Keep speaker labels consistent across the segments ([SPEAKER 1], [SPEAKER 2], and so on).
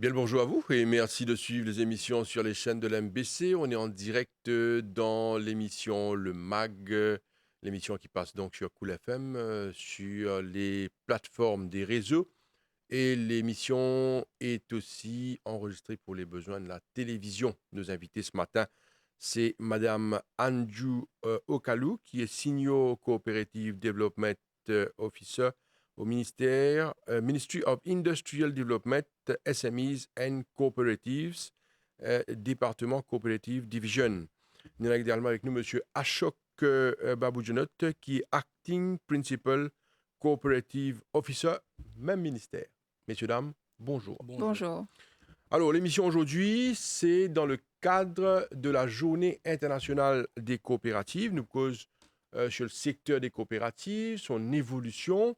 [SPEAKER 1] Bien le bonjour à vous et merci de suivre les émissions sur les chaînes de l'MBC. On est en direct dans l'émission Le MAG, l'émission qui passe donc sur Cool FM, sur les plateformes des réseaux. Et l'émission est aussi enregistrée pour les besoins de la télévision. Nos invités ce matin, c'est Madame Anju Okalu, qui est Senior Cooperative Development Officer au ministère Ministry of Industrial Development, SMEs and Cooperatives, département Cooperative Division. Nous avons également avec nous Monsieur Ashok Baboujanot, qui est Acting Principal Cooperative Officer, même ministère. Messieurs, dames, bonjour.
[SPEAKER 2] Bonjour.
[SPEAKER 1] Alors, l'émission aujourd'hui, c'est dans le cadre de la Journée internationale des coopératives. Nous causons sur le secteur des coopératives, son évolution,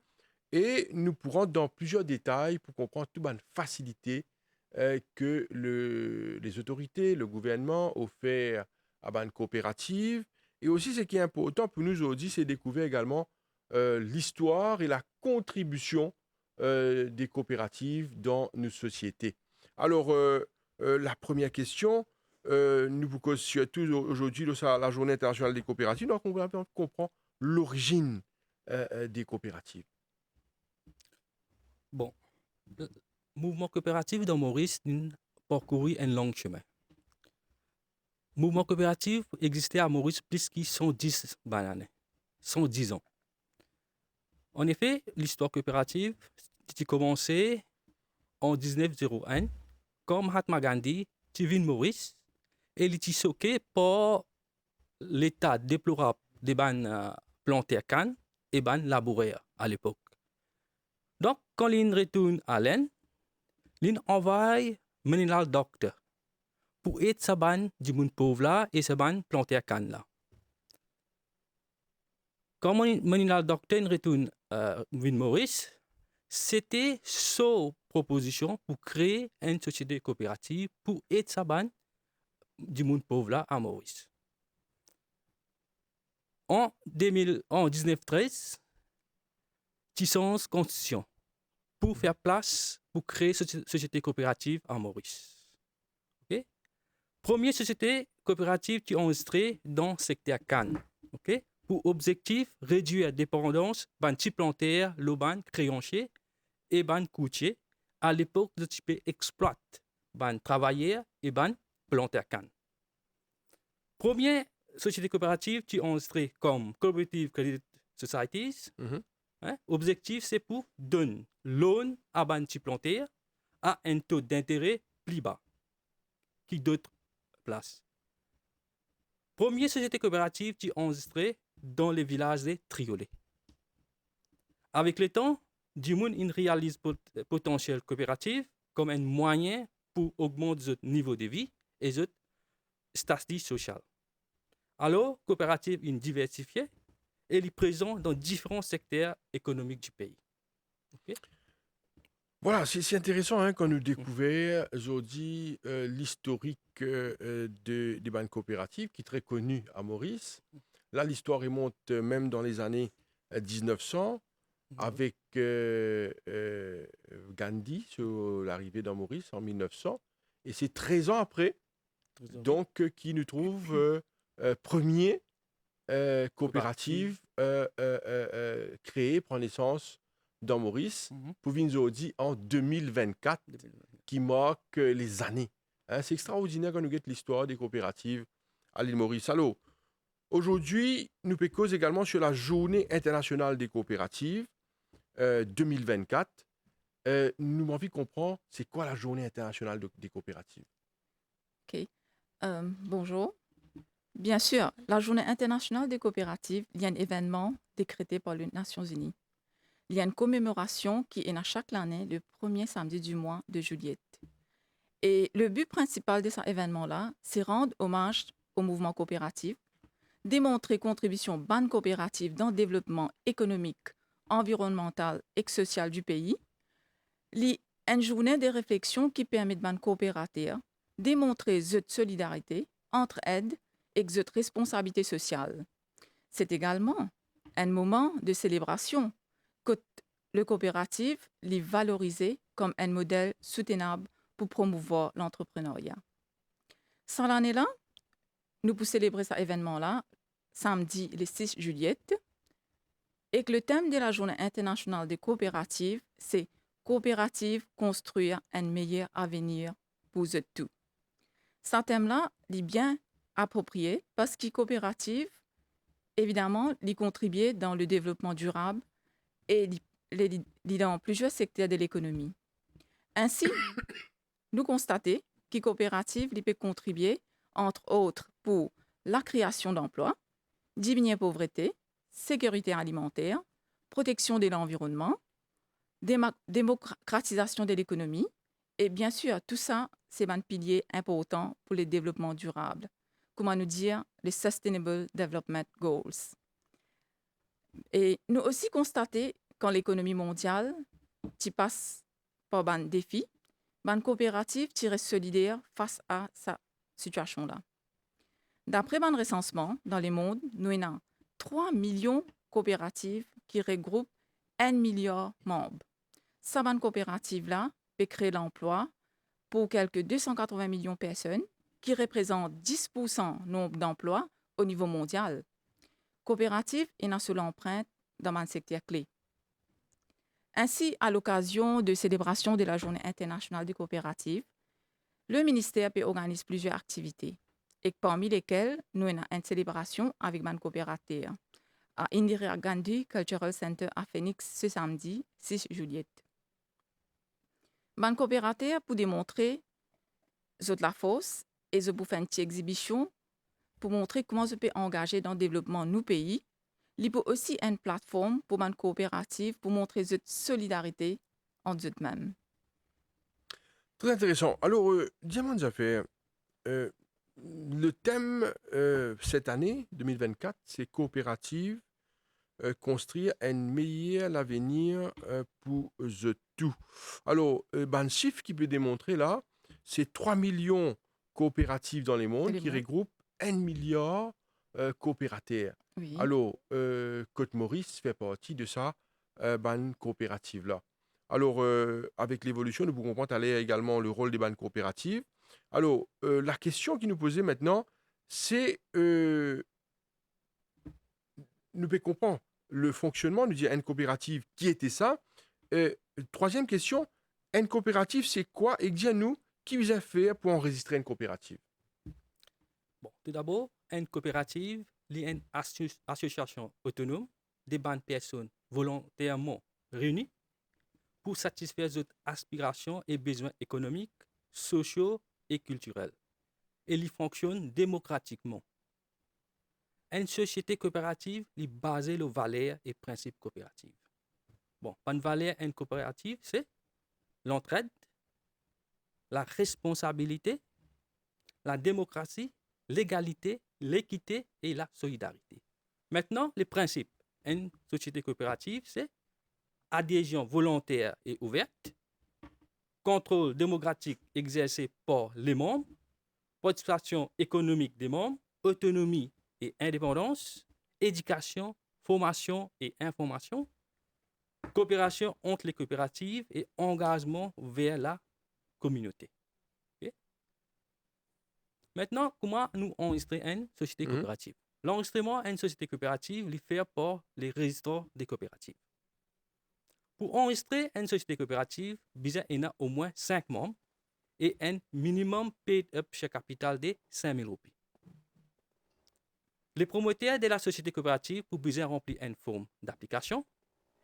[SPEAKER 1] et nous pourrons dans plusieurs détails pour comprendre toute la facilité que les autorités, le gouvernement offert à une coopérative. Et aussi, ce qui est important pour nous aujourd'hui, c'est découvrir également l'histoire et la contribution des coopératives dans nos sociétés. Alors, la première question, nous vous causons tous aujourd'hui la Journée internationale des coopératives, donc on va comprendre l'origine des coopératives.
[SPEAKER 3] Bon, le mouvement coopératif dans Maurice a parcouru un long chemin. Le mouvement coopératif existait à Maurice plus de 110 années, 110 ans. En effet, l'histoire coopérative a commencé en 1901 quand Mahatma Gandhi est venu Maurice et il était choqué par l'état déplorable des plantés à canne et des laboureurs à l'époque. Donc, quand il retourne à l'Inde, il envoie un docteur pour aider sa ban du monde pauvre là et sa ban planté à canne là. Quand le docteur retourne à Maurice, c'était sa proposition pour créer une société coopérative pour aider sa ban du monde pauvre là à Maurice. En 1913, il change la constitution pour faire place pour créer une société coopérative à Maurice. Okay? Première société coopérative qui est enregistrée dans le secteur Cannes. Okay? Pour objectif, réduire la dépendance des petits plantaires, les créanciers et les courtiers à l'époque de type exploite les travailleurs et les plantaires Cannes. Première société coopérative qui est enregistrée comme Cooperative Credit Societies. Objectif, c'est pour donner loan à des petits plantaires à un taux d'intérêt plus bas que d'autres places. Première société coopérative qui est enregistrée dans les villages des triolets. Avec le temps, du monde réalise le potentiel coopératif comme un moyen pour augmenter notre niveau de vie et notre statut social. Alors, coopérative est diversifiée et elle est présente dans différents secteurs économiques du pays. Okay?
[SPEAKER 1] Voilà, c'est intéressant quand nous découvrons aujourd'hui l'historique des banques coopératives qui est très connue à Maurice. Là, l'histoire remonte même dans les années 1900 avec Gandhi sur l'arrivée dans Maurice en 1900. Et c'est 13 ans après, donc, qui nous trouve premier coopérative créée, prend naissance dans Maurice, pour Vinzodi en 2024, qui marque les années. C'est extraordinaire quand nous guette l'histoire des coopératives à l'île Maurice. Alors, aujourd'hui, nous pécons également sur la Journée internationale des coopératives 2024. Nous avons envie de comprendre, c'est quoi la Journée internationale des coopératives?
[SPEAKER 2] OK. Bonjour. Bien sûr, la Journée internationale des coopératives, il y a un événement décrété par les Nations unies. Il y a une commémoration qui est à chaque année le premier samedi du mois de juillet. Et le but principal de cet événement-là, c'est rendre hommage au mouvement coopératif, démontrer contribution bonne coopérative dans le développement économique, environnemental et social du pays. Il y a une journée de réflexion qui permet de bonne coopérateur démontrer cette solidarité, entraide et cette responsabilité sociale. C'est également un moment de célébration que le coopératif est valorisé comme un modèle soutenable pour promouvoir l'entrepreneuriat. Sans l'année-là, nous pour célébrer cet événement-là, samedi le 6 juillet, et que le thème de la Journée internationale des coopératives, c'est Coopérative, construire un meilleur avenir pour eux tous. Ce thème-là est bien approprié parce que coopérative, évidemment, il contribue dans le développement durable et dans plusieurs secteurs de l'économie. Ainsi, nous constatons que coopérative peut contribuer, entre autres, pour la création d'emplois, diminuer la pauvreté, sécurité alimentaire, protection de l'environnement, démocratisation de l'économie, et bien sûr, tout ça, c'est un pilier important pour le développement durable. Comment nous dire les Sustainable Development Goals. Et nous aussi constater quand l'économie mondiale qui passe par un défi, une coopérative qui reste solidaire face à cette situation-là. D'après un recensement dans le monde, nous avons 3 millions de coopératives qui regroupent 1 milliard de membres. Cette coopérative-là peut créer l'emploi pour quelques 280 millions de personnes, qui représentent 10% nombre d'emplois au niveau mondial. Coopérative est une seule empreinte dans un secteur clé. Ainsi, à l'occasion de célébration de la Journée internationale des coopératives, le ministère peut organiser plusieurs activités, et parmi lesquelles nous avons une célébration avec un coopérateur à Indira Gandhi Cultural Center à Phoenix ce samedi 6 juillet. Un coopérateur pour démontrer la force et pour faire une petite exhibition pour montrer comment je peux engager dans le développement de nos pays. Il peut aussi une plateforme pour une coopérative pour montrer cette solidarité entre eux-mêmes.
[SPEAKER 1] Très intéressant. Alors, Diamant Jaffer, le thème cette année, 2024, c'est coopérative, construire un meilleur avenir pour eux tous. Alors, un chiffre qui peut démontrer là, c'est 3 millions de coopératives dans le monde qui regroupent 1 milliard de coopérateurs.
[SPEAKER 2] Oui.
[SPEAKER 1] Alors, Côte-Maurice fait partie de ça, coopérative-là. Alors, avec l'évolution, nous pouvons comprendre également le rôle des banques coopératives. Alors, la question qui nous posait maintenant, c'est, nous pouvons comprendre le fonctionnement, nous dire une coopérative, qui était ça? Troisième question, une coopérative, c'est quoi? Et dis-nous, qui vous a fait pour enregistrer une coopérative?
[SPEAKER 3] Bon, tout d'abord, une coopérative est une association autonome de bonnes personnes volontairement réunies pour satisfaire leurs aspirations et besoins économiques, sociaux et culturels. Et il fonctionne démocratiquement. Une société coopérative est basée sur les valeurs et principes coopératifs. Bon, une valeur une coopérative, c'est l'entraide, la responsabilité, la démocratie, l'égalité, l'équité et la solidarité. Maintenant, les principes. Une société coopérative, c'est adhésion volontaire et ouverte, contrôle démocratique exercé par les membres, participation économique des membres, autonomie et indépendance, éducation, formation et information, coopération entre les coopératives et engagement vers la communauté. Okay? Maintenant, comment nous enregistrer une société coopérative? L'enregistrement d'une société coopérative est fait par les registres des coopératives. Pour enregistrer une société coopérative, il y a au moins 5 membres et un minimum paid-up share capital de 5 000 roupies. Les promoteurs de la société coopérative pour besoin remplir une forme d'application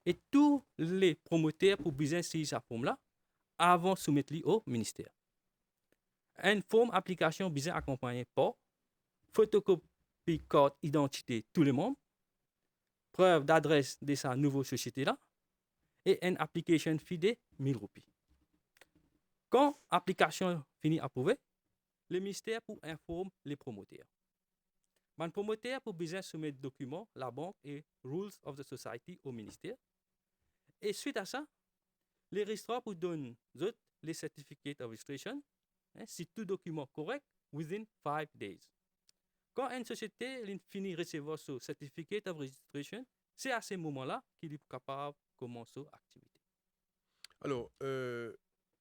[SPEAKER 3] et tous les promoteurs pour besoin signer cette forme-là avant de soumettre au ministère. Une forme d'application besoin accompagnée par photocopie carte identité tous les membres, preuve d'adresse de sa nouvelle société-là, et une application fee de 1 000 roupies. Quand l'application finit approuvée, le ministère pour informer les promoteurs. Un promoteur pour besoin soumettre documents, la banque et Rules of the Society au ministère. Et suite à ça, les registrars pour donner les certificates of registration, si tout document correct, within 5 days. Quand une société finit de recevoir ce certificate of registration, c'est à ce moment-là qu'il est capable de commencer l'activité.
[SPEAKER 1] Alors,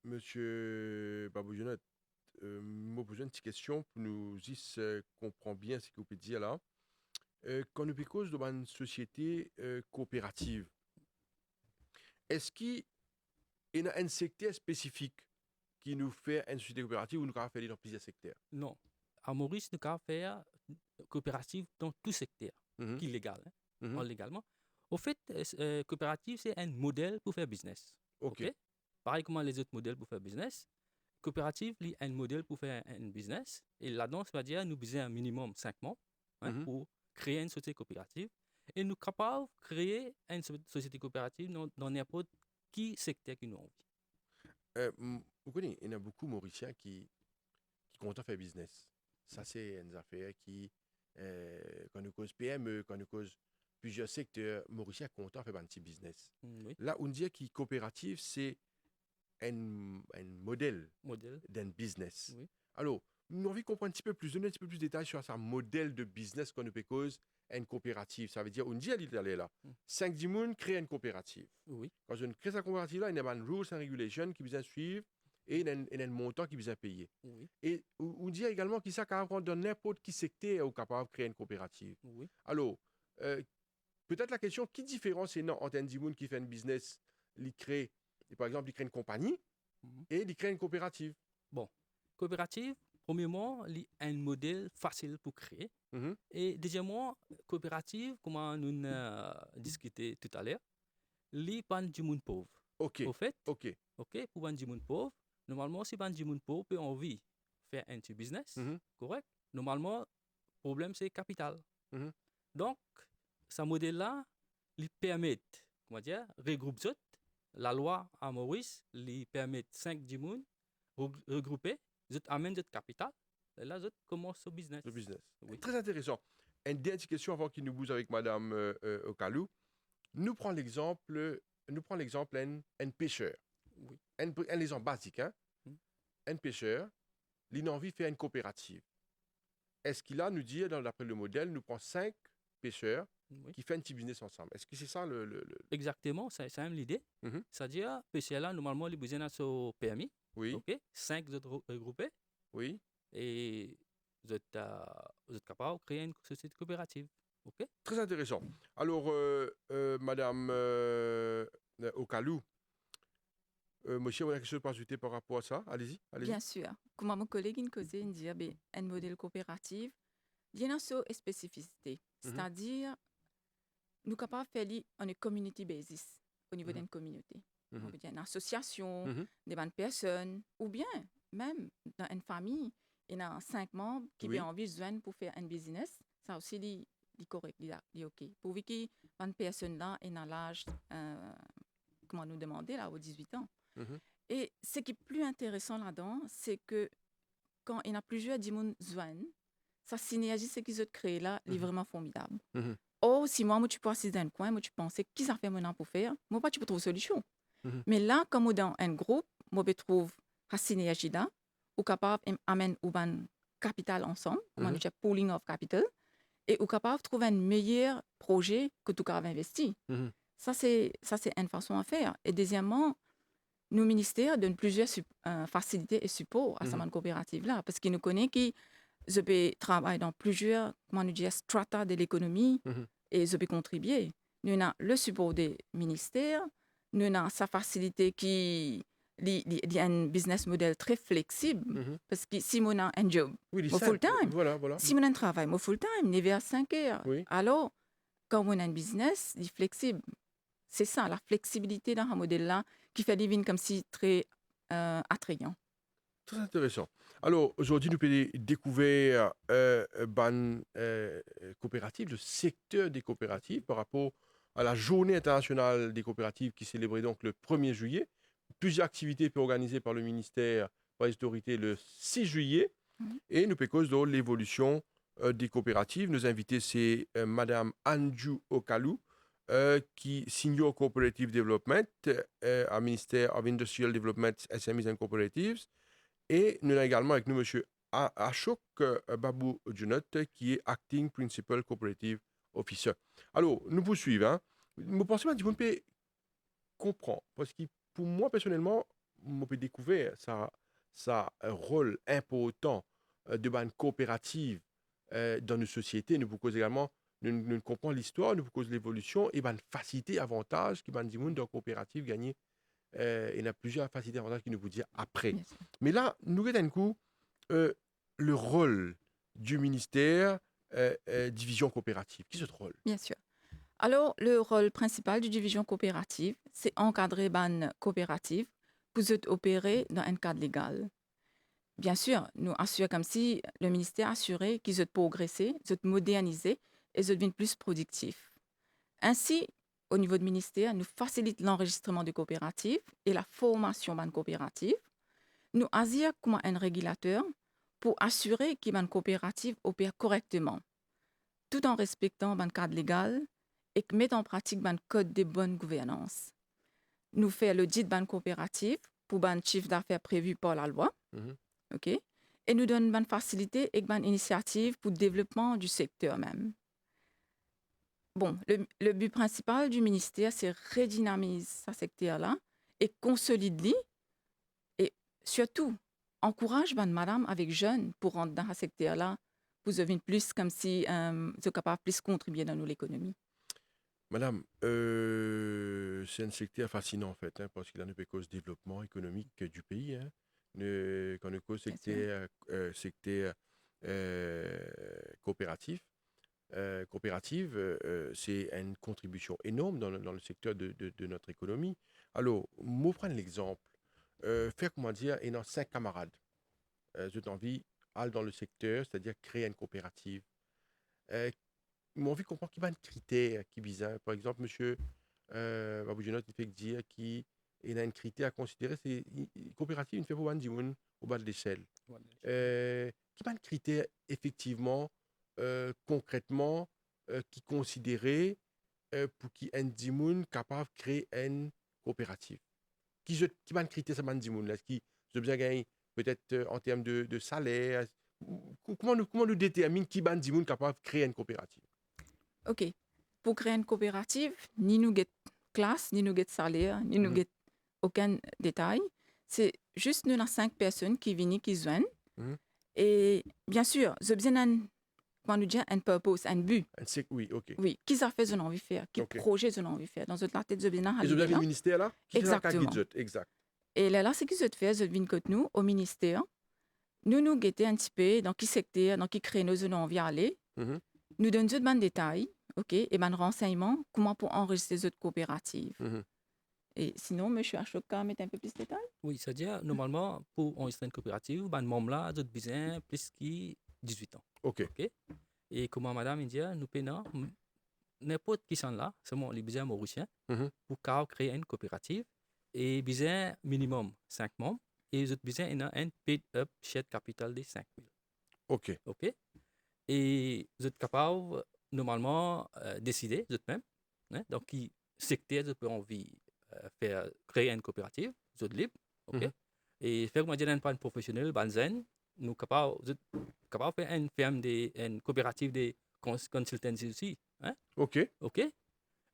[SPEAKER 1] Monsieur Babou Jonat, me poser une petite question pour nous comprendre bien ce que vous pouvez dire là. Quand nous parlons d'une société coopérative, est-ce qu'il y a un secteur spécifique qui nous fait une société coopérative ou nous pouvons faire dans plusieurs secteurs?
[SPEAKER 3] Non. À Maurice, nous pouvons faire coopérative dans tout secteur
[SPEAKER 1] Mhm,
[SPEAKER 3] qui est légal, hein,
[SPEAKER 1] mhm.
[SPEAKER 3] légalement. Au fait, coopérative, c'est un modèle pour faire business.
[SPEAKER 1] OK.
[SPEAKER 3] OK? Pareil comme les autres modèles pour faire business. Coopérative, c'est un modèle pour faire un business. Et là-dedans, ça veut dire nous besoin un minimum 5 membres, hein,
[SPEAKER 1] Mhm.
[SPEAKER 3] pour créer une société coopérative. Et nous sommes capables de créer une société coopérative dans n'importe quel secteur que nous avons envie.
[SPEAKER 1] Vous connaissez, il y en a beaucoup Mauriciens qui comptent faire business. Ça, c'est une affaire qui, quand nous cause PME, quand nous cause plusieurs secteurs, Mauriciens comptent faire un petit business.
[SPEAKER 3] Oui,
[SPEAKER 1] Là, on dit que coopérative, c'est un modèle
[SPEAKER 3] modèle.
[SPEAKER 1] d'un business.
[SPEAKER 3] Oui.
[SPEAKER 1] Alors, nous avons envie de comprendre un petit peu plus, donner un petit peu plus de détails sur ce modèle de business qu'on peut cause une coopérative. Ça veut dire, on dit à l'Italie là,
[SPEAKER 3] Mm.
[SPEAKER 1] 5 personnes créent une coopérative.
[SPEAKER 3] Oui,
[SPEAKER 1] Quand on crée cette coopérative là, il y a des rules and regulations qui besoin suivre et il y a un montant qui besoin payer.
[SPEAKER 3] oui,
[SPEAKER 1] Et on dit également qu'il s'est capable dans n'importe qui secteur ou capable de créer une coopérative.
[SPEAKER 3] oui.
[SPEAKER 1] Alors, euh, peut-être la question, qui différence est entre un Dimoun qui fait un business, il crée, par exemple, il crée une compagnie
[SPEAKER 3] Mhm.
[SPEAKER 1] et il crée une coopérative.
[SPEAKER 3] Bon, coopérative, premièrement, il y a un modèle facile pour créer.
[SPEAKER 1] Mhm.
[SPEAKER 3] Et deuxièmement, coopérative, comme nous avons discuté tout à l'heure, il y a du monde pauvre.
[SPEAKER 1] OK,
[SPEAKER 3] Au fait,
[SPEAKER 1] OK.
[SPEAKER 3] ok, pour un du monde pauvre, normalement, si un du monde pauvre peut envie de faire un petit business,
[SPEAKER 1] Mhm.
[SPEAKER 3] correct? Normalement, le problème, c'est capital.
[SPEAKER 1] Mhm.
[SPEAKER 3] Donc, ce modèle-là, il permet, comment dire, regrouper tout. La loi à Maurice, il permet 5 du monde regrouper, ils amènent notre capital, et là, ils commencent le business.
[SPEAKER 1] Le business.
[SPEAKER 3] Oui.
[SPEAKER 1] Très intéressant. Une dernière question avant qu'il nous bouge avec Madame Okalou. Nous prenons l'exemple un pêcheur.
[SPEAKER 3] Oui.
[SPEAKER 1] Un exemple basique. Hein?
[SPEAKER 3] Mm.
[SPEAKER 1] Un pêcheur, il a envie de faire une coopérative. Est-ce qu'il a, nous dit, d'après le modèle, nous prend 5 pêcheurs
[SPEAKER 3] Oui.
[SPEAKER 1] qui font un petit business ensemble? Est-ce que c'est ça le...
[SPEAKER 3] Exactement, c'est même l'idée.
[SPEAKER 1] Mhm.
[SPEAKER 3] C'est-à-dire, PCLA, normalement, il a besoin de son permis.
[SPEAKER 1] Oui,
[SPEAKER 3] OK? 5 autres regroupés
[SPEAKER 1] oui.
[SPEAKER 3] et vous êtes capable de créer une société coopérative. OK?
[SPEAKER 1] Très intéressant. Alors, Madame Okalou, monsieur, vous avez quelque chose à ajouter par rapport à ça? Allez-y, allez-y.
[SPEAKER 2] Bien sûr, comme mon collègue il causait, il dit, un modèle coopératif, il y a une spécificité.
[SPEAKER 1] Mhm.
[SPEAKER 2] C'est-à-dire, nous sommes capables de faire on a community basis au niveau
[SPEAKER 1] Mhm.
[SPEAKER 2] d'une communauté.
[SPEAKER 1] Mhm.
[SPEAKER 2] On peut dire une association,
[SPEAKER 1] Mhm.
[SPEAKER 2] des bonnes personnes, ou bien même dans une famille, il y a 5 membres qui
[SPEAKER 1] Oui.
[SPEAKER 2] ont envie de se joindre pour faire un business. Ça aussi, c'est correct, c'est OK. Pourvu que une personne là est dans l'âge, comment nous demander, là, aux 18 ans.
[SPEAKER 1] Mhm.
[SPEAKER 2] Et ce qui est plus intéressant là-dedans, c'est que quand il y a plusieurs dimensions joignent, sa synergie, ce qu'ils ont créé là, est
[SPEAKER 1] Mhm.
[SPEAKER 2] vraiment formidable.
[SPEAKER 1] Mhm.
[SPEAKER 2] Oh, si moi, tu peux assis dans un coin, moi, tu pensais, qui ça fait maintenant pour faire? Moi, pas, tu peux trouver solution.
[SPEAKER 1] Mhm.
[SPEAKER 2] Mais là, comme on est dans un groupe, moi, je trouve la synergie là, ou capable d'amener un capital ensemble, comme on
[SPEAKER 1] Mhm.
[SPEAKER 2] dit pooling of capital, et ou capable de trouver un meilleur projet que tout cas investi.
[SPEAKER 1] Mhm.
[SPEAKER 2] Ça, c'est une façon à faire. Et deuxièmement, nos ministères donnent plusieurs facilités et supports à
[SPEAKER 1] Mhm.
[SPEAKER 2] cette coopérative-là, parce qu'ils nous connaissent qui je peux travailler dans plusieurs, comment nous dire, strata de l'économie
[SPEAKER 1] Mhm.
[SPEAKER 2] et je peux contribuer. Nous avons le support des ministères, nous avons sa facilité qui a un business model très flexible,
[SPEAKER 1] Mhm.
[SPEAKER 2] parce que si on a un job,
[SPEAKER 1] Oui, il est
[SPEAKER 2] moi full
[SPEAKER 1] simple.
[SPEAKER 2] time,
[SPEAKER 1] Voilà, voilà.
[SPEAKER 2] si on a un travail, moi full time, 9 à 5 heures.
[SPEAKER 1] Oui.
[SPEAKER 2] Alors, quand on a un business, il est flexible. C'est ça, la flexibilité dans un modèle-là qui fait vivre comme si très attrayant.
[SPEAKER 1] Très intéressant. Alors, aujourd'hui, nous pouvons découvrir coopérative, le secteur des coopératives par rapport à la journée internationale des coopératives qui célébrait donc le 1er juillet. Plusieurs activités peuvent organisées par le ministère, par les autorités le 6 juillet.
[SPEAKER 2] Mhm.
[SPEAKER 1] Et nous pouvons cause de l'évolution des coopératives. Nos invités, c'est Madame Anju Okalou, qui Senior Cooperative Development à Ministère of Industrial Development, SMEs and Cooperatives. Et nous avons également avec nous M. Ashok Babou Junot, qui est Acting Principal Cooperative Officer. Alors, nous poursuivons. Hein. Vous pensez que vous pouvez comprendre, parce que pour moi, personnellement, on peut découvrir ça un rôle important de ban coopérative dans nos sociétés. Nous pouvons également nous comprenons l'histoire, nous pouvons l'évolution et ban faciliter avantage qui ban du monde dans coopérative gagner. Il y a plusieurs facilités avantages qui nous vous dire après.
[SPEAKER 2] Bien sûr.
[SPEAKER 1] Mais là, nous regardons un coup euh, le rôle du ministère division coopérative. Qui est ce rôle?
[SPEAKER 2] Bien sûr. Alors, le rôle principal du division coopérative, c'est encadrer ban coopérative pour opérer dans un cadre légal. Bien sûr, nous assurons comme si le ministère assurait qu'ils ont progressé, ils ont modernisé et ils deviennent plus productifs. Ainsi, au niveau du ministère, nous facilitons l'enregistrement de coopératives et la formation ban coopérative. Nous agissons comme un régulateur pour assurer que ban coopérative opère correctement, tout en respectant ban cadre légal et que met en pratique ban code de bonne gouvernance. Nous faisons l'audit ban coopérative pour ban chiffre d'affaires prévu par la loi,
[SPEAKER 1] Mhm.
[SPEAKER 2] ok? Et nous donnons ban facilité et ban initiative pour le développement du secteur même. Bon, le but principal du ministère, c'est redynamiser ce secteur-là et consolider et surtout encourage ban madame avec jeunes pour rentrer dans ce secteur-là pour devenir plus comme si sont capables plus contribuer dans l'économie.
[SPEAKER 1] Madame, c'est un secteur fascinant en fait, hein, parce qu'il a une cause développement économique du pays. Hein. Quand on cause
[SPEAKER 2] Bien sûr.
[SPEAKER 1] secteur coopératif, coopérative, c'est une contribution énorme dans le secteur de notre économie. Alors, moi, prendre l'exemple, faire comment dire, et dans 5 camarades, j'ai envie, aller dans le secteur, c'est-à-dire créer une coopérative. Euh, Moi, envie de comprendre qu'il y a des critères qui visent. Hein. Par exemple, monsieur Babou Junot, il fait dire qu'il y a un critère à considérer, c'est coopérative, il ne fait pas de monde au bas de l'échelle. Qui a un critère, effectivement, concrètement, qui considérait pour qu'il y ait un dimoun capable de créer une coopérative? Qui va critère ça dimoun là? Est-ce qu'il a besoin de gagner peut-être en termes de salaire? Comment nous détermine qui va dimoun capable de créer une coopérative?
[SPEAKER 2] OK. Pour créer une coopérative, ni nous get classe, ni nous get salaire, ni nous
[SPEAKER 1] Mhm,
[SPEAKER 2] get aucun détail. C'est juste nous, 5 personnes qui viennent, qui se joignent.
[SPEAKER 1] mhm.
[SPEAKER 2] Et bien sûr, j'ai besoin d'un, comment nous dire, un purpose, un but.
[SPEAKER 1] Oui, ok.
[SPEAKER 2] Oui, qui ça fait, j'ai envie de faire, quel
[SPEAKER 1] Ok.
[SPEAKER 2] projet j'ai envie de faire. Dans notre la tête, j'ai besoin
[SPEAKER 1] Et je
[SPEAKER 2] d'idée
[SPEAKER 1] viens
[SPEAKER 2] là.
[SPEAKER 1] du ministère là? Qui est là qui
[SPEAKER 2] Exactement.
[SPEAKER 1] guide? Exact.
[SPEAKER 2] Et là, c'est qu'ils ont fait, je viens côté nous, au ministère. Nous guetter un petit peu dans qui secteur, dans qui créneau nous envie d'aller.
[SPEAKER 1] Mhm,
[SPEAKER 2] Nous donnons des détails, ok, et des renseignements, comment pour enregistrer cette coopérative.
[SPEAKER 1] mhm.
[SPEAKER 2] Et sinon, M. Ashoka met un peu plus de détails.
[SPEAKER 3] Oui, c'est-à-dire, normalement, pour enregistrer une coopérative, ben, membre là, d'autres besoin plus que 18 ans.
[SPEAKER 1] Ok.
[SPEAKER 3] OK? Et comment madame dit, nous payons n'importe qui sont là, seulement les besoins mauriciens,
[SPEAKER 1] Mhm.
[SPEAKER 3] pour créer une coopérative. Et besoin minimum 5 membres. Et les autres besoin, il y a un paid up share capital de 5 000.
[SPEAKER 1] Ok.
[SPEAKER 3] OK? Et vous êtes capable, normalement, décider, vous êtes même. Hein? Donc, qui secteur vous avez envie faire créer une coopérative, vous êtes libre. OK?
[SPEAKER 1] Mhm.
[SPEAKER 3] Et faire moi dire un plan professionnel, banzen, nous capable, vous êtes capable de faire une firme une coopérative de consultancy aussi. Hein?
[SPEAKER 1] Ok.
[SPEAKER 3] OK?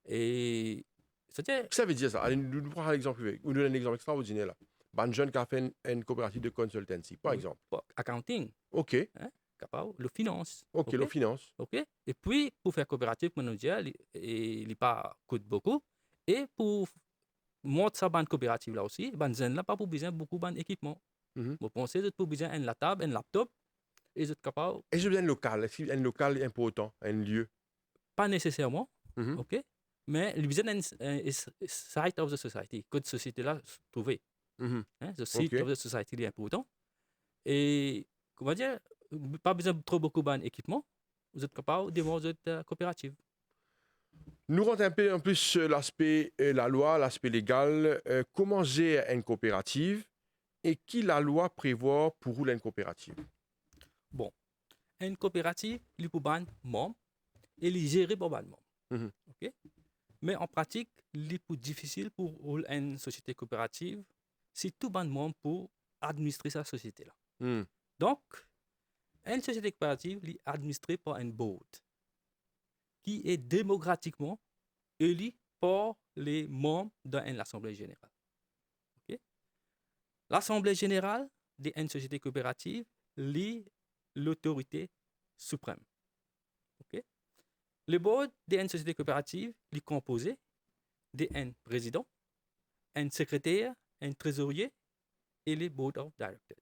[SPEAKER 3] Et c'est-à-dire,
[SPEAKER 1] Ça veut dire ça. Allez, nous prenons un exemple. Nous donnons un exemple extraordinaire là. Un jeune qui a fait une coopérative de consultancy, par
[SPEAKER 3] oui,
[SPEAKER 1] exemple.
[SPEAKER 3] accounting,
[SPEAKER 1] Ok.
[SPEAKER 3] hein? Capable, le finance.
[SPEAKER 1] Ok,
[SPEAKER 3] OK?
[SPEAKER 1] la finance.
[SPEAKER 3] OK? Et puis, pour faire coopérative, nous dire, il n'est pas coûte beaucoup. Et pour monter sa bande coopérative là aussi, bande zen là, pas pour besoin beaucoup d'équipement.
[SPEAKER 1] Mhm.
[SPEAKER 3] Vous pensez, vous pour besoin une table, un laptop, et vous êtes capable,
[SPEAKER 1] Et je viens un local. Est-ce qu'il y a un local important, un lieu?
[SPEAKER 3] pas nécessairement,
[SPEAKER 1] Mhm.
[SPEAKER 3] OK? Mais il besoin d'un site of the society, que cette société là trouver.
[SPEAKER 1] Mhm.
[SPEAKER 3] Hein? The site
[SPEAKER 1] Ok.
[SPEAKER 3] of the society est important. Et, comment dire, pas besoin de trop beaucoup d'équipement, vous êtes capable de démarrer votre coopérative.
[SPEAKER 1] Nous rentrons un peu en plus sur l'aspect la loi, l'aspect légal. Comment gérer une coopérative et qui la loi prévoit pour rouler une coopérative?
[SPEAKER 3] Bon, une coopérative, il peut ban membre et il géré par ban membre.
[SPEAKER 1] Mhm.
[SPEAKER 3] OK? Mais en pratique, il est plus difficile pour une société coopérative si tout ban membre pour administrer sa société là.
[SPEAKER 1] Mhm.
[SPEAKER 3] Donc, une société coopérative est administrée par un board qui est démocratiquement élu par les membres de l'Assemblée générale. OK? L'Assemblée générale d'une société coopérative lie l'autorité suprême. Ok? Le board d'une société coopérative est composé d'un président, un secrétaire, un trésorier et les board of directors.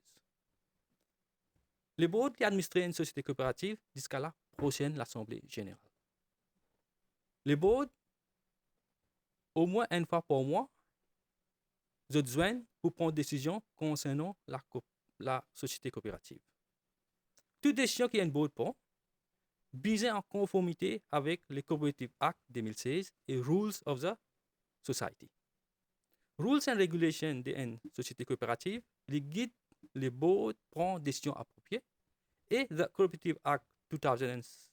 [SPEAKER 3] Le board qui administre une société coopérative jusqu'à la prochaine Assemblée générale. Le board, au moins une fois par mois, se joignent pour prendre des décisions concernant la société coopérative. Toute décision qui est un board prend, visée en conformité avec le Cooperative Act 2016 et Rules of the Society. Rules and Regulations d'une société coopérative, les guident les boards prendre des décisions appropriées et the Cooperative Act 2016,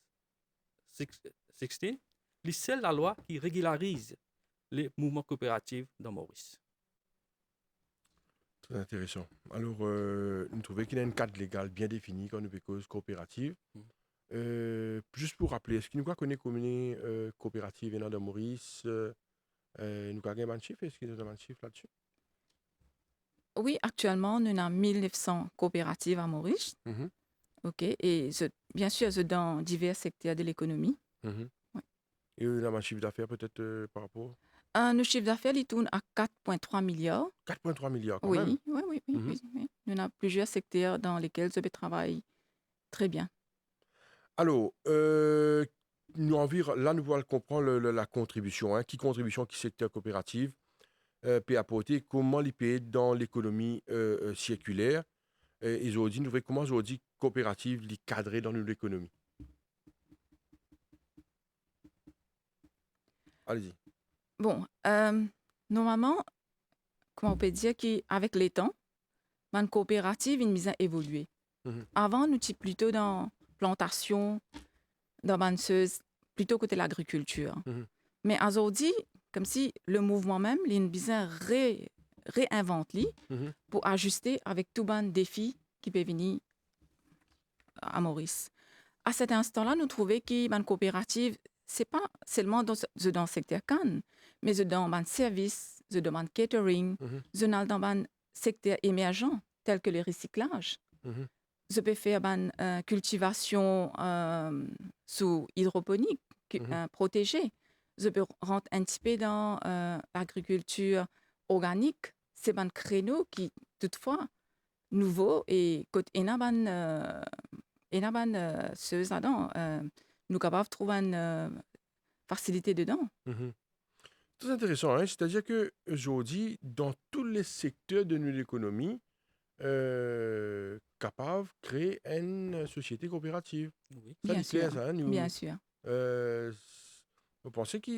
[SPEAKER 3] c'est seule la loi qui régularise les mouvements coopératifs dans Maurice.
[SPEAKER 1] Très intéressant. Alors, nous trouvons qu'il y a un cadre légal bien défini quand nous cause coopérative. Juste pour rappeler, est-ce que nous connaissons commune coopérative dans Maurice nous avons un chiffre, est-ce qu'il y a un chiffre là-dessus?
[SPEAKER 2] Oui, actuellement, nous avons 1900 coopératives à Maurice.
[SPEAKER 1] Mhm,
[SPEAKER 2] OK. Et bien sûr, c'est dans divers secteurs de l'économie.
[SPEAKER 1] mhm.
[SPEAKER 2] Ouais.
[SPEAKER 1] Et nous avons un chiffre d'affaires peut-être par rapport
[SPEAKER 2] Nos chiffres d'affaires, ils tournent à 4,3 milliards.
[SPEAKER 1] 4,3 milliards quand
[SPEAKER 2] Oui,
[SPEAKER 1] même.
[SPEAKER 2] oui.
[SPEAKER 1] Mhm.
[SPEAKER 2] Oui. Nous avons plusieurs secteurs dans lesquels je travaille très bien.
[SPEAKER 1] Alors, là, nous voulons comprendre la contribution. Qui contribution, qui secteur coopératif peut apporter, comment il peut être dans l'économie circulaire. Et aujourd'hui, nous voyons comment aujourd'hui coopérative est cadrée dans l'économie. Allez-y.
[SPEAKER 2] Bon, normalement, comment on peut dire qu'avec les temps, une coopérative, une mise à évoluer.
[SPEAKER 1] Mhm.
[SPEAKER 2] Avant, nous étions plutôt dans plantation, dans banseuse, plutôt côté l'agriculture.
[SPEAKER 1] Mhm.
[SPEAKER 2] Mais aujourd'hui, comme si le mouvement même, il une besoin réinvente
[SPEAKER 1] Mhm.
[SPEAKER 2] pour ajuster avec tout ban défi qui peut venir à Maurice. À cet instant-là, nous trouvons que une coopérative, c'est pas seulement dans le secteur Cannes, mais dans le service, dans le catering,
[SPEAKER 1] Mhm.
[SPEAKER 2] dans un secteur émergent tel que le recyclage.
[SPEAKER 1] Mhm.
[SPEAKER 2] Je peux faire une cultivation sous hydroponique protégée. Je peux rentrer un petit peu dans l'agriculture organique. C'est un créneau qui, toutefois, nouveau et quand il y a nous sommes capables de trouver une facilité dedans.
[SPEAKER 1] Mhm. Très intéressant, hein? C'est-à-dire que aujourd'hui, dans tous les secteurs de l'économie, capable de créer une société coopérative.
[SPEAKER 3] Oui.
[SPEAKER 1] Ça,
[SPEAKER 2] Bien
[SPEAKER 1] c'est clair,
[SPEAKER 2] sûr,
[SPEAKER 1] ça. Hein,
[SPEAKER 2] bien sûr.
[SPEAKER 1] Vous pensez que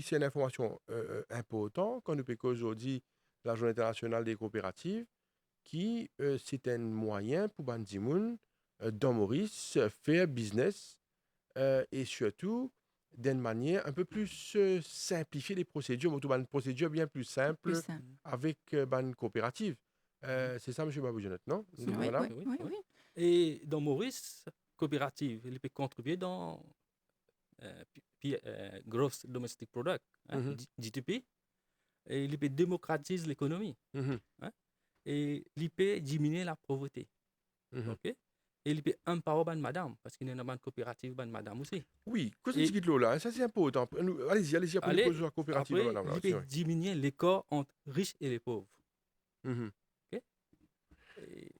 [SPEAKER 1] c'est une information importante quand nous parlons aujourd'hui de la Journée internationale des coopératives, qui c'est un moyen pour Bandimoun dans Maurice faire business et surtout d'une manière un peu plus simplifier les procédures, mais une procédure bien plus simple
[SPEAKER 2] Plus simple.
[SPEAKER 1] avec une coopérative. C'est ça, M. Baboujonette, non?
[SPEAKER 2] Oui,
[SPEAKER 1] Madame?
[SPEAKER 2] oui.
[SPEAKER 3] Et dans Maurice, coopérative, il peut contribuer dans Gross Domestic Product,
[SPEAKER 1] Mhm.
[SPEAKER 3] GDP, et il peut démocratiser l'économie.
[SPEAKER 1] Mhm.
[SPEAKER 3] Hein, et il peut diminuer la pauvreté.
[SPEAKER 1] Mhm.
[SPEAKER 3] Ok? Et il peut empower madame, parce qu'il y a une coopérative madame aussi.
[SPEAKER 1] Oui, qu'est-ce
[SPEAKER 3] Et-
[SPEAKER 1] que tu dis là? Ça, c'est important. Allez-y, après nous
[SPEAKER 3] Allez,
[SPEAKER 1] posons la coopérative,
[SPEAKER 3] après,
[SPEAKER 1] madame. Là,
[SPEAKER 3] il
[SPEAKER 1] aussi,
[SPEAKER 3] peut
[SPEAKER 1] oui.
[SPEAKER 3] diminuer l'écart entre riches et les pauvres.
[SPEAKER 1] Mhm.
[SPEAKER 3] Et-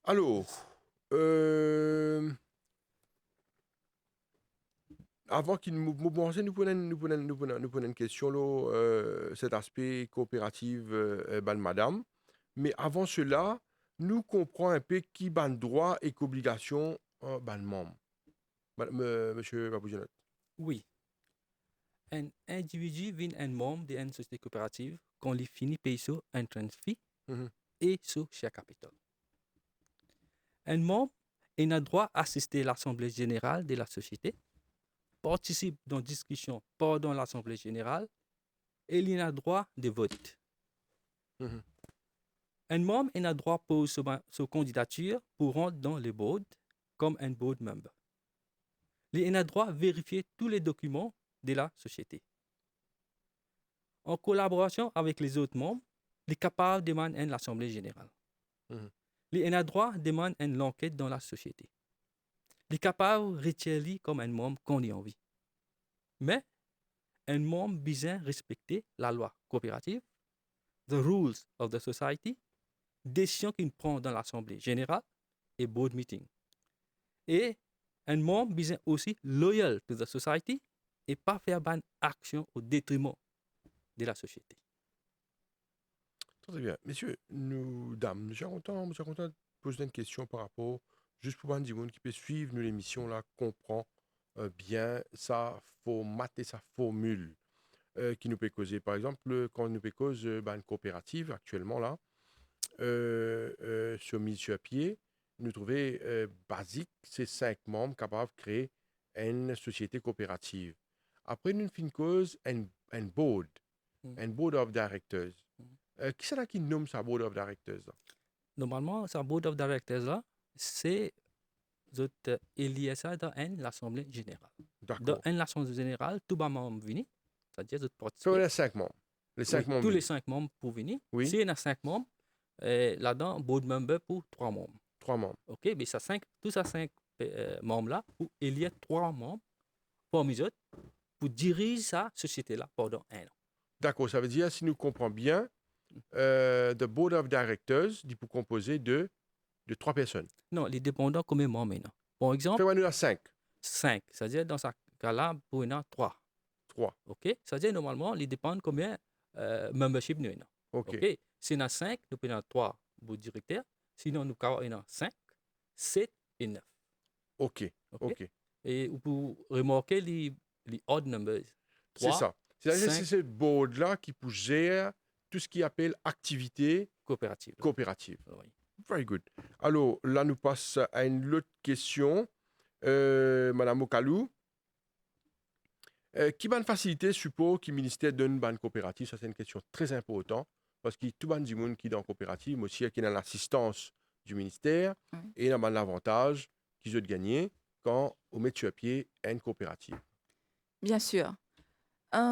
[SPEAKER 1] Alors, avant qu'il nous commence, nous prenons une question, là, cet aspect coopérative, madame. Mais avant cela, nous comprenons un peu qui ban droit et qu'obligation ban membre. Monsieur Baboujonette.
[SPEAKER 3] oui, un individu vient un membre d'une société coopérative quand il finit payer sur un transfert
[SPEAKER 1] Mhm.
[SPEAKER 3] et sur share capital. Un membre a droit à assister à l'Assemblée générale de la société, participe dans la discussion pendant l'Assemblée générale et il a droit de vote.
[SPEAKER 1] Mhm.
[SPEAKER 3] Un membre a droit de poser sa candidature pour rentrer dans le board comme un board member. Il a droit de vérifier tous les documents de la société. En collaboration avec les autres membres, Les capables demandent une assemblée générale.
[SPEAKER 1] Mhm.
[SPEAKER 3] Les ayants droit demandent une enquête dans la société. Les capables retiennent comme un membre qu'on y envie. Mais un membre besoin respecter la loi coopérative, the rules of the society, décision qu'il prend dans l'assemblée générale et board meeting. Et un membre besoin aussi loyal to the society et pas faire une action au détriment de la société.
[SPEAKER 1] Très bien. Messieurs, dames, nous sommes contents de poser une question par rapport, juste pour dire monde qui peut suivre nous l'émission là, comprend bien sa format et sa formule qui nous peut causer. Par exemple, quand nous peut causer une coopérative actuellement là, sur mise sur pied, nous trouvons basique, c'est 5 membres capables de créer une société coopérative. Après, nous finissons cause un board,
[SPEAKER 3] Mm.
[SPEAKER 1] un board of directors. Qui c'est là qui nomme sa board of directors là?
[SPEAKER 3] Normalement, ce board of directors là, c'est élié ça dans l'assemblée générale. Dans
[SPEAKER 1] D'accord.
[SPEAKER 3] l'assemblée générale, tout le monde vient, c'est-à-dire de
[SPEAKER 1] Ça veut
[SPEAKER 3] participer.
[SPEAKER 1] dire 5 membres. Les 5
[SPEAKER 3] Oui,
[SPEAKER 1] membres.
[SPEAKER 3] tous les
[SPEAKER 1] viennent.
[SPEAKER 3] 5 membres pour venir.
[SPEAKER 1] Oui.
[SPEAKER 3] S'il y en a 5 membres, là-dedans, board member pour 3 membres.
[SPEAKER 1] 3 membres.
[SPEAKER 3] OK, mais ça 5, tous ces 5 membres-là, il y a 3 membres parmi eux pour diriger sa société-là pendant 1 an.
[SPEAKER 1] D'accord, ça veut dire, si nous comprenons bien, the board of directors dit pour composer de 3 personnes.
[SPEAKER 3] Non, les dépendants combien de membres maintenant? Par exemple,
[SPEAKER 1] Fait, nous avons 5.
[SPEAKER 3] 5, c'est-à-dire dans ce cas-là, pour nous, 3.
[SPEAKER 1] 3.
[SPEAKER 3] OK? C'est-à-dire, normalement, les dépendants combien membership nous avons.
[SPEAKER 1] OK.
[SPEAKER 3] OK? Si nous avons 5, nous prenons 3 pour directeur. Sinon, nous avons 5, 7 et 9.
[SPEAKER 1] OK.
[SPEAKER 3] OK?
[SPEAKER 1] OK.
[SPEAKER 3] Et vous remarquez les odd numbers.
[SPEAKER 1] C'est
[SPEAKER 3] 3,
[SPEAKER 1] ça. C'est-à-dire que
[SPEAKER 3] 5.
[SPEAKER 1] c'est ce board-là qui gère tout ce qui appelle activité
[SPEAKER 3] Coopérative.
[SPEAKER 1] coopérative.
[SPEAKER 3] Oui.
[SPEAKER 1] Very good. Alors, là, nous passons à une autre question. Madame Okalou, qui va faciliter support que le ministère donne une coopérative? Ça, c'est une question très importante parce que tout le monde qui est dans la coopérative, mais aussi qui est dans l'assistance du ministère et il y a l'avantage qu'ils ont de gagner quand on met sur pied une coopérative.
[SPEAKER 2] Bien sûr.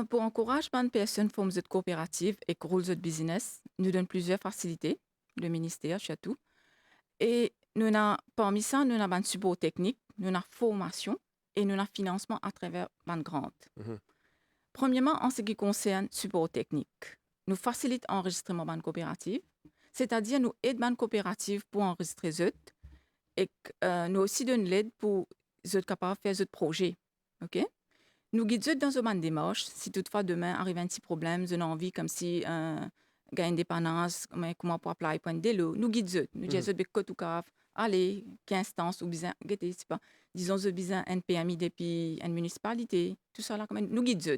[SPEAKER 2] Pour encourager les personnes à former cette coopérative et grow cette business, nous donne plusieurs facilités, le ministère surtout. Et nous avons, parmi ça, nous avons un support technique, nous avons formation et nous avons financement à travers une grande.
[SPEAKER 1] Mhm.
[SPEAKER 2] Premièrement, en ce qui concerne support technique, nous facilitons l'enregistrement de coopérative, c'est-à-dire nous aidons les coopératives pour enregistrer eux et nous aussi donnons l'aide pour eux capables de faire ce projet. OK? Nous guidons dans une démarche. Si toutefois demain arrive un petit problème, une envie comme si gagne une dépendance, comment pour appeler pour un délo, nous guidons. Nous disons que tout cas, allez, 15 temps ou bien, c'est pas, disons que besoin un PMI depuis une municipalité, tout ça là, nous guidons.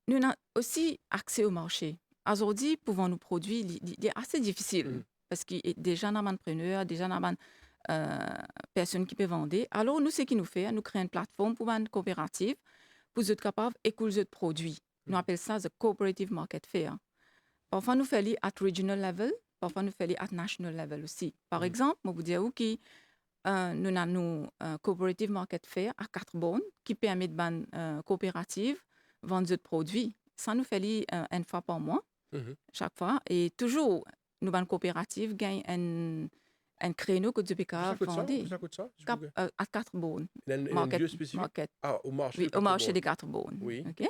[SPEAKER 2] Nous avons aussi accès au marché. Aujourd'hui, pouvons nous produire, il est assez difficile parce qu'il y a déjà un entrepreneur, déjà un personnes qui peuvent vendre. Alors, nous, ce qui nous fait, nous créons une plateforme pour une coopérative pour être capable d'écouler ce produit. Nous appelons ça the cooperative market fair. Parfois, nous faisons at regional level, parfois, nous faisons at national level aussi. Par exemple, je vous dis que nous avons un cooperative market fair à 4 bornes qui permet de une coopérative vendre ce produit. Ça nous fait une fois par mois, chaque fois. Et toujours, nous, une coopérative gagne un créneau que tu peux vendre
[SPEAKER 1] Ça coûte ça?
[SPEAKER 2] à 4 bornes.
[SPEAKER 1] Il y a un lieu spécifique?
[SPEAKER 2] Market.
[SPEAKER 1] Ah, au marché.
[SPEAKER 2] Oui, au marché des 4 bornes.
[SPEAKER 1] Oui.
[SPEAKER 2] Okay?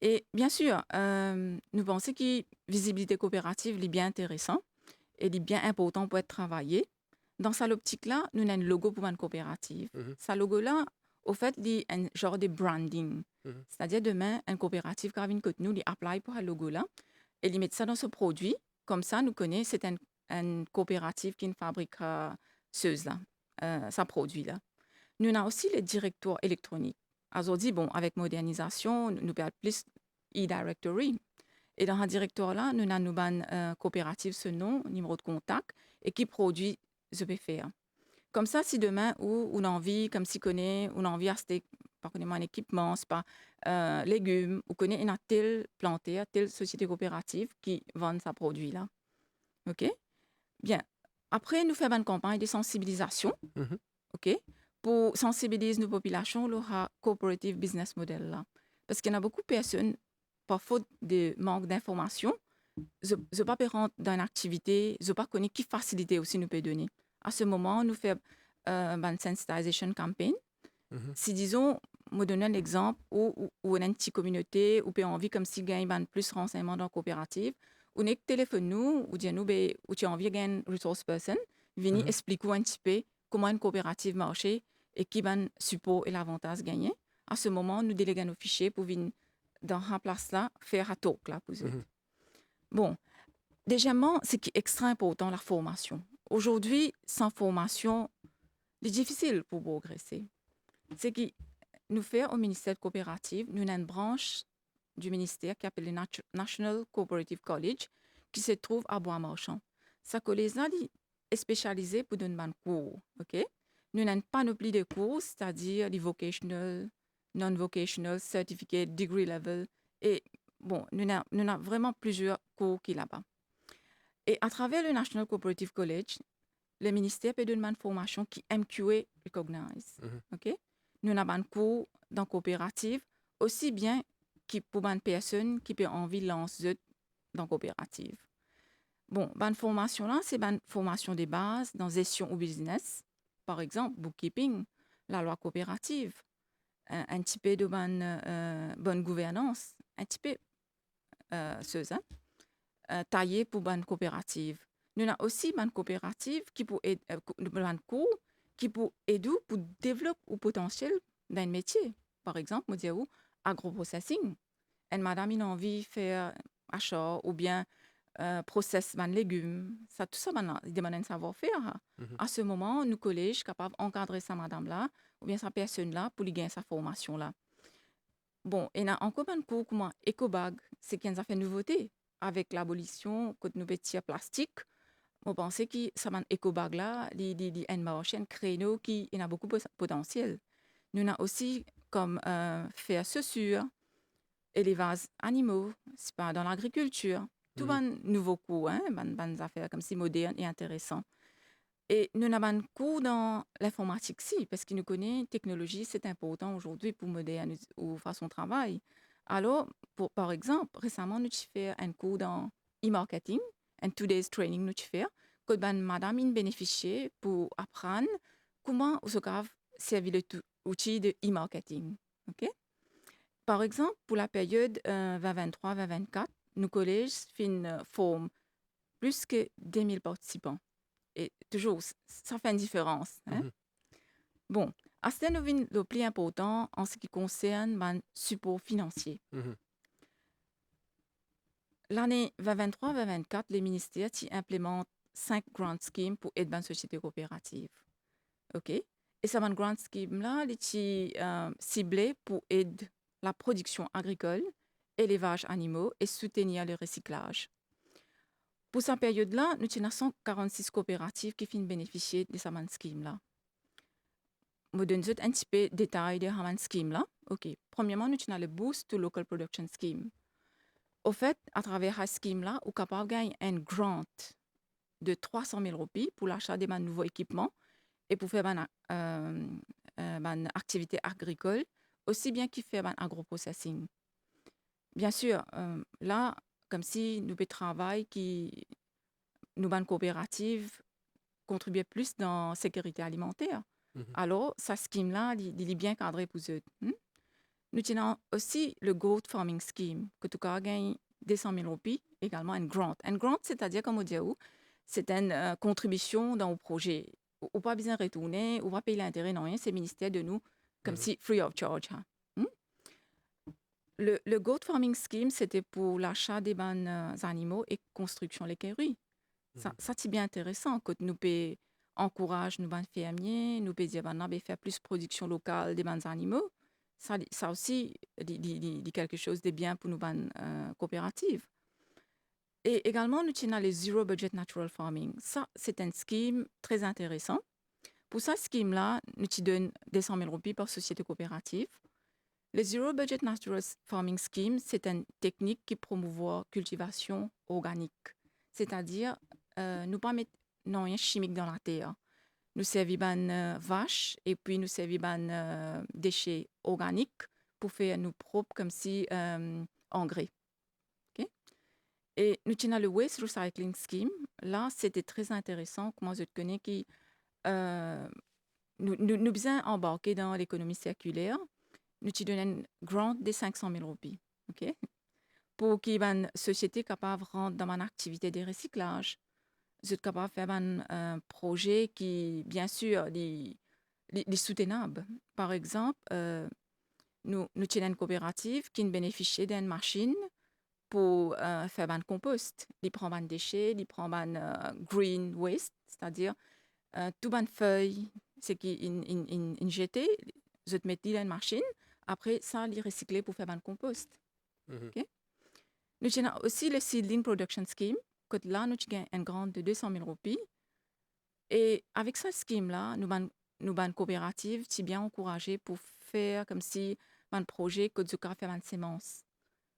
[SPEAKER 2] Et bien sûr, nous pensons que la visibilité coopérative est bien intéressante et est bien important pour être travaillé. Dans cette optique-là, nous avons un logo pour une coopérative. Ce logo-là, au fait, il un genre de branding. C'est-à-dire, demain, une coopérative qui vient que nous, il apply pour un logo-là et il met ça dans ce produit. Comme ça, nous connaissons, c'est une coopérative qui fabrique ce produit-là. Nous avons aussi les directoires électroniques. Aujourd'hui, bon, avec modernisation, nous avons plus e-directory. Et dans un directoire-là, nous avons une coopérative, ce nom, numéro de contact, et qui produit ce BFA. Comme ça, si demain, on a envie, comme si connaît, on a envie d'acheter, par exemple, un équipement, c'est pas légumes, ou connaît une telle plantée, telle société coopérative qui vend ce produit-là. OK? Bien. Après, nous faisons une campagne de sensibilisation, OK? Pour sensibiliser nos populations au cooperative business model là. Parce qu'il y a beaucoup de personnes, par faute de manque d'information, je pas rentrer dans une activité, je pas connaître qui facilité aussi nous peut donner. À ce moment, nous faisons une sensitization campaign.
[SPEAKER 1] Mhm.
[SPEAKER 2] Si disons, me donner un exemple où on a une petite communauté, où peut envie comme si gagne plus de renseignements dans la coopérative, ou n'est téléphone nous, ou dire nous, ou tu as envie de gagner une resource person, venir
[SPEAKER 1] Mhm.
[SPEAKER 2] expliquer un petit peu comment une coopérative marche et qui ban support et l'avantage gagné. À ce moment, nous déléguons nos fichiers pour venir dans la place là, faire un talk là pour eux.
[SPEAKER 1] Mhm.
[SPEAKER 2] Bon, deuxièmement, ce qui est extrêmement important, la formation. Aujourd'hui, sans formation, c'est difficile pour progresser. C'est que nous faisons au ministère de coopérative, nous avons une branche du ministère qui s'appelle le National Cooperative College, qui se trouve à Bois-Marchand. Ça collège est spécialisé pour donner des cours. Okay? Nous avons une panoplie de cours, c'est-à-dire les vocational, non-vocational, certificate, degree level. Et bon, nous avons vraiment plusieurs cours qui là-bas. Et à travers le National Cooperative College, le ministère peut donner une formation qui MQA recognize.
[SPEAKER 1] Mhm.
[SPEAKER 2] Okay? Nous avons un cours dans la coopérative, aussi bien que pour une personne qui peut envie de lancer dans la coopérative. Bon, une formation là, c'est une formation de base dans gestion ou business. Par exemple, bookkeeping, la loi coopérative, un petit peu de bonne gouvernance, un petit peu taillé pour une coopérative. Nous avons aussi une coopérative qui peut aider, un cours qui peut aider pour développer le potentiel d'un métier. Par exemple, nous disons agroprocessing. Et madame a envie de faire achat ou bien process de légumes. Ça, tout ça, il demande un savoir-faire.
[SPEAKER 1] Mhm.
[SPEAKER 2] À ce moment, nous, collèges, capables d'encadrer sa madame-là ou bien sa personne-là pour lui gagner sa formation-là. Bon, et a encore un cours comme EcoBag, c'est qui a fait nouveauté avec l'abolition de nos petits plastiques. On pensait que ça man EcoBag là, il marché un créneau qui a beaucoup de potentiel. Nous avons aussi comme faire chaussures, élevage animaux, c'est pas dans l'agriculture. Tout
[SPEAKER 1] Mhm.
[SPEAKER 2] un nouveau cours, hein, ban affaires comme si modernes et intéressants. Et nous avons un cours dans l'informatique, si, parce que nous connaissons la technologie, c'est important aujourd'hui pour moderniser ou façon de travail. Alors, par exemple, récemment, nous avons fait un cours dans e-marketing, un 2 days training, nous avons fait, que madame a bénéficié pour apprendre comment se servir l'outil de e-marketing. OK? Par exemple, pour la période 2023-2024, nos collèges forment plus que 10 000 participants. Et toujours, ça fait une différence. Hein?
[SPEAKER 1] Mhm.
[SPEAKER 2] Bon, c'est le plus important en ce qui concerne le support financier.
[SPEAKER 1] Mhm.
[SPEAKER 2] L'année 2023-2024, les ministères implémentent 5 grant schemes pour aider les sociétés coopératives. OK? Et ces grant schemes-là, ils sont ciblés pour aider la production agricole, élevage animaux et soutenir le recyclage. Pour cette période-là, nous avons 146 coopératives qui finissent bénéficier de ces schemes-là. Je donne un petit peu de détails de ce scheme-là. OK. Premièrement, nous avons le Boost to Local Production Scheme. Au fait, à travers ce scheme-là, on est capable de gagner un grant de 300 000 roupies pour l'achat de nouveaux équipements et pour faire une activité agricole, aussi bien qu'il fait un agroprocessing. Bien sûr, là, comme si nous travaillons qui nous une coopérative contribuer plus dans la sécurité alimentaire.
[SPEAKER 1] Mhm.
[SPEAKER 2] Alors, ce scheme-là, il est bien cadré pour eux. Nous tenons aussi le Goat Farming Scheme, que tu as gagné 200 000 roupies, également un grant. Un grant, c'est-à-dire, comme on dit, c'est une contribution dans le projet. Ou pas besoin de retourner, ou pas payer l'intérêt, non rien, c'est le ministère de nous, comme
[SPEAKER 1] Mhm.
[SPEAKER 2] si free of charge. Hein. Le Goat Farming Scheme, c'était pour l'achat des animaux et construction l'écurie. Ça, c'est bien intéressant que nous encourageons nos fermiers, nous dire faire plus de production locale des animaux. Ça aussi, c'est quelque chose de bien pour nos coopératives. Et également, nous avons le Zero Budget Natural Farming. Ça, c'est un scheme très intéressant. Pour ce scheme-là, nous donnons 200 000 roupies par société coopérative. Le Zero Budget Natural Farming Scheme, c'est une technique qui promouvoit la cultivation organique. C'est-à-dire, nous pas mettre rien chimique dans la terre. Nous servons vaches et puis nous servons déchets organiques pour faire nos propres comme si engrais. Okay? Et nous avons le Waste Recycling Scheme. Là, c'était très intéressant. Comment je connais qui nous bien embarquer dans l'économie circulaire. Nous avons donné une grant de 500 000 roupies. OK? Pour qu'une société capable de rentrer dans une activité de recyclage. Vous êtes capable de faire un projet qui, bien sûr, est soutenable. Par exemple, nous avons une coopérative qui bénéficie d'une machine pour faire un compost. Il prend des déchets, il prend un green waste, c'est-à-dire tout les feuilles, c'est qui in jeté, je te mets dans une machine, après ça, il recycler pour faire un compost.
[SPEAKER 1] Mhm.
[SPEAKER 2] Okay? Nous avons aussi le Seedling Production Scheme, que là, nous avons un grant de 200 000 roupies. Et avec ce scheme-là, nous avons une coopérative qui est bien encouragée pour faire comme si un projet que tu as fait une sémence.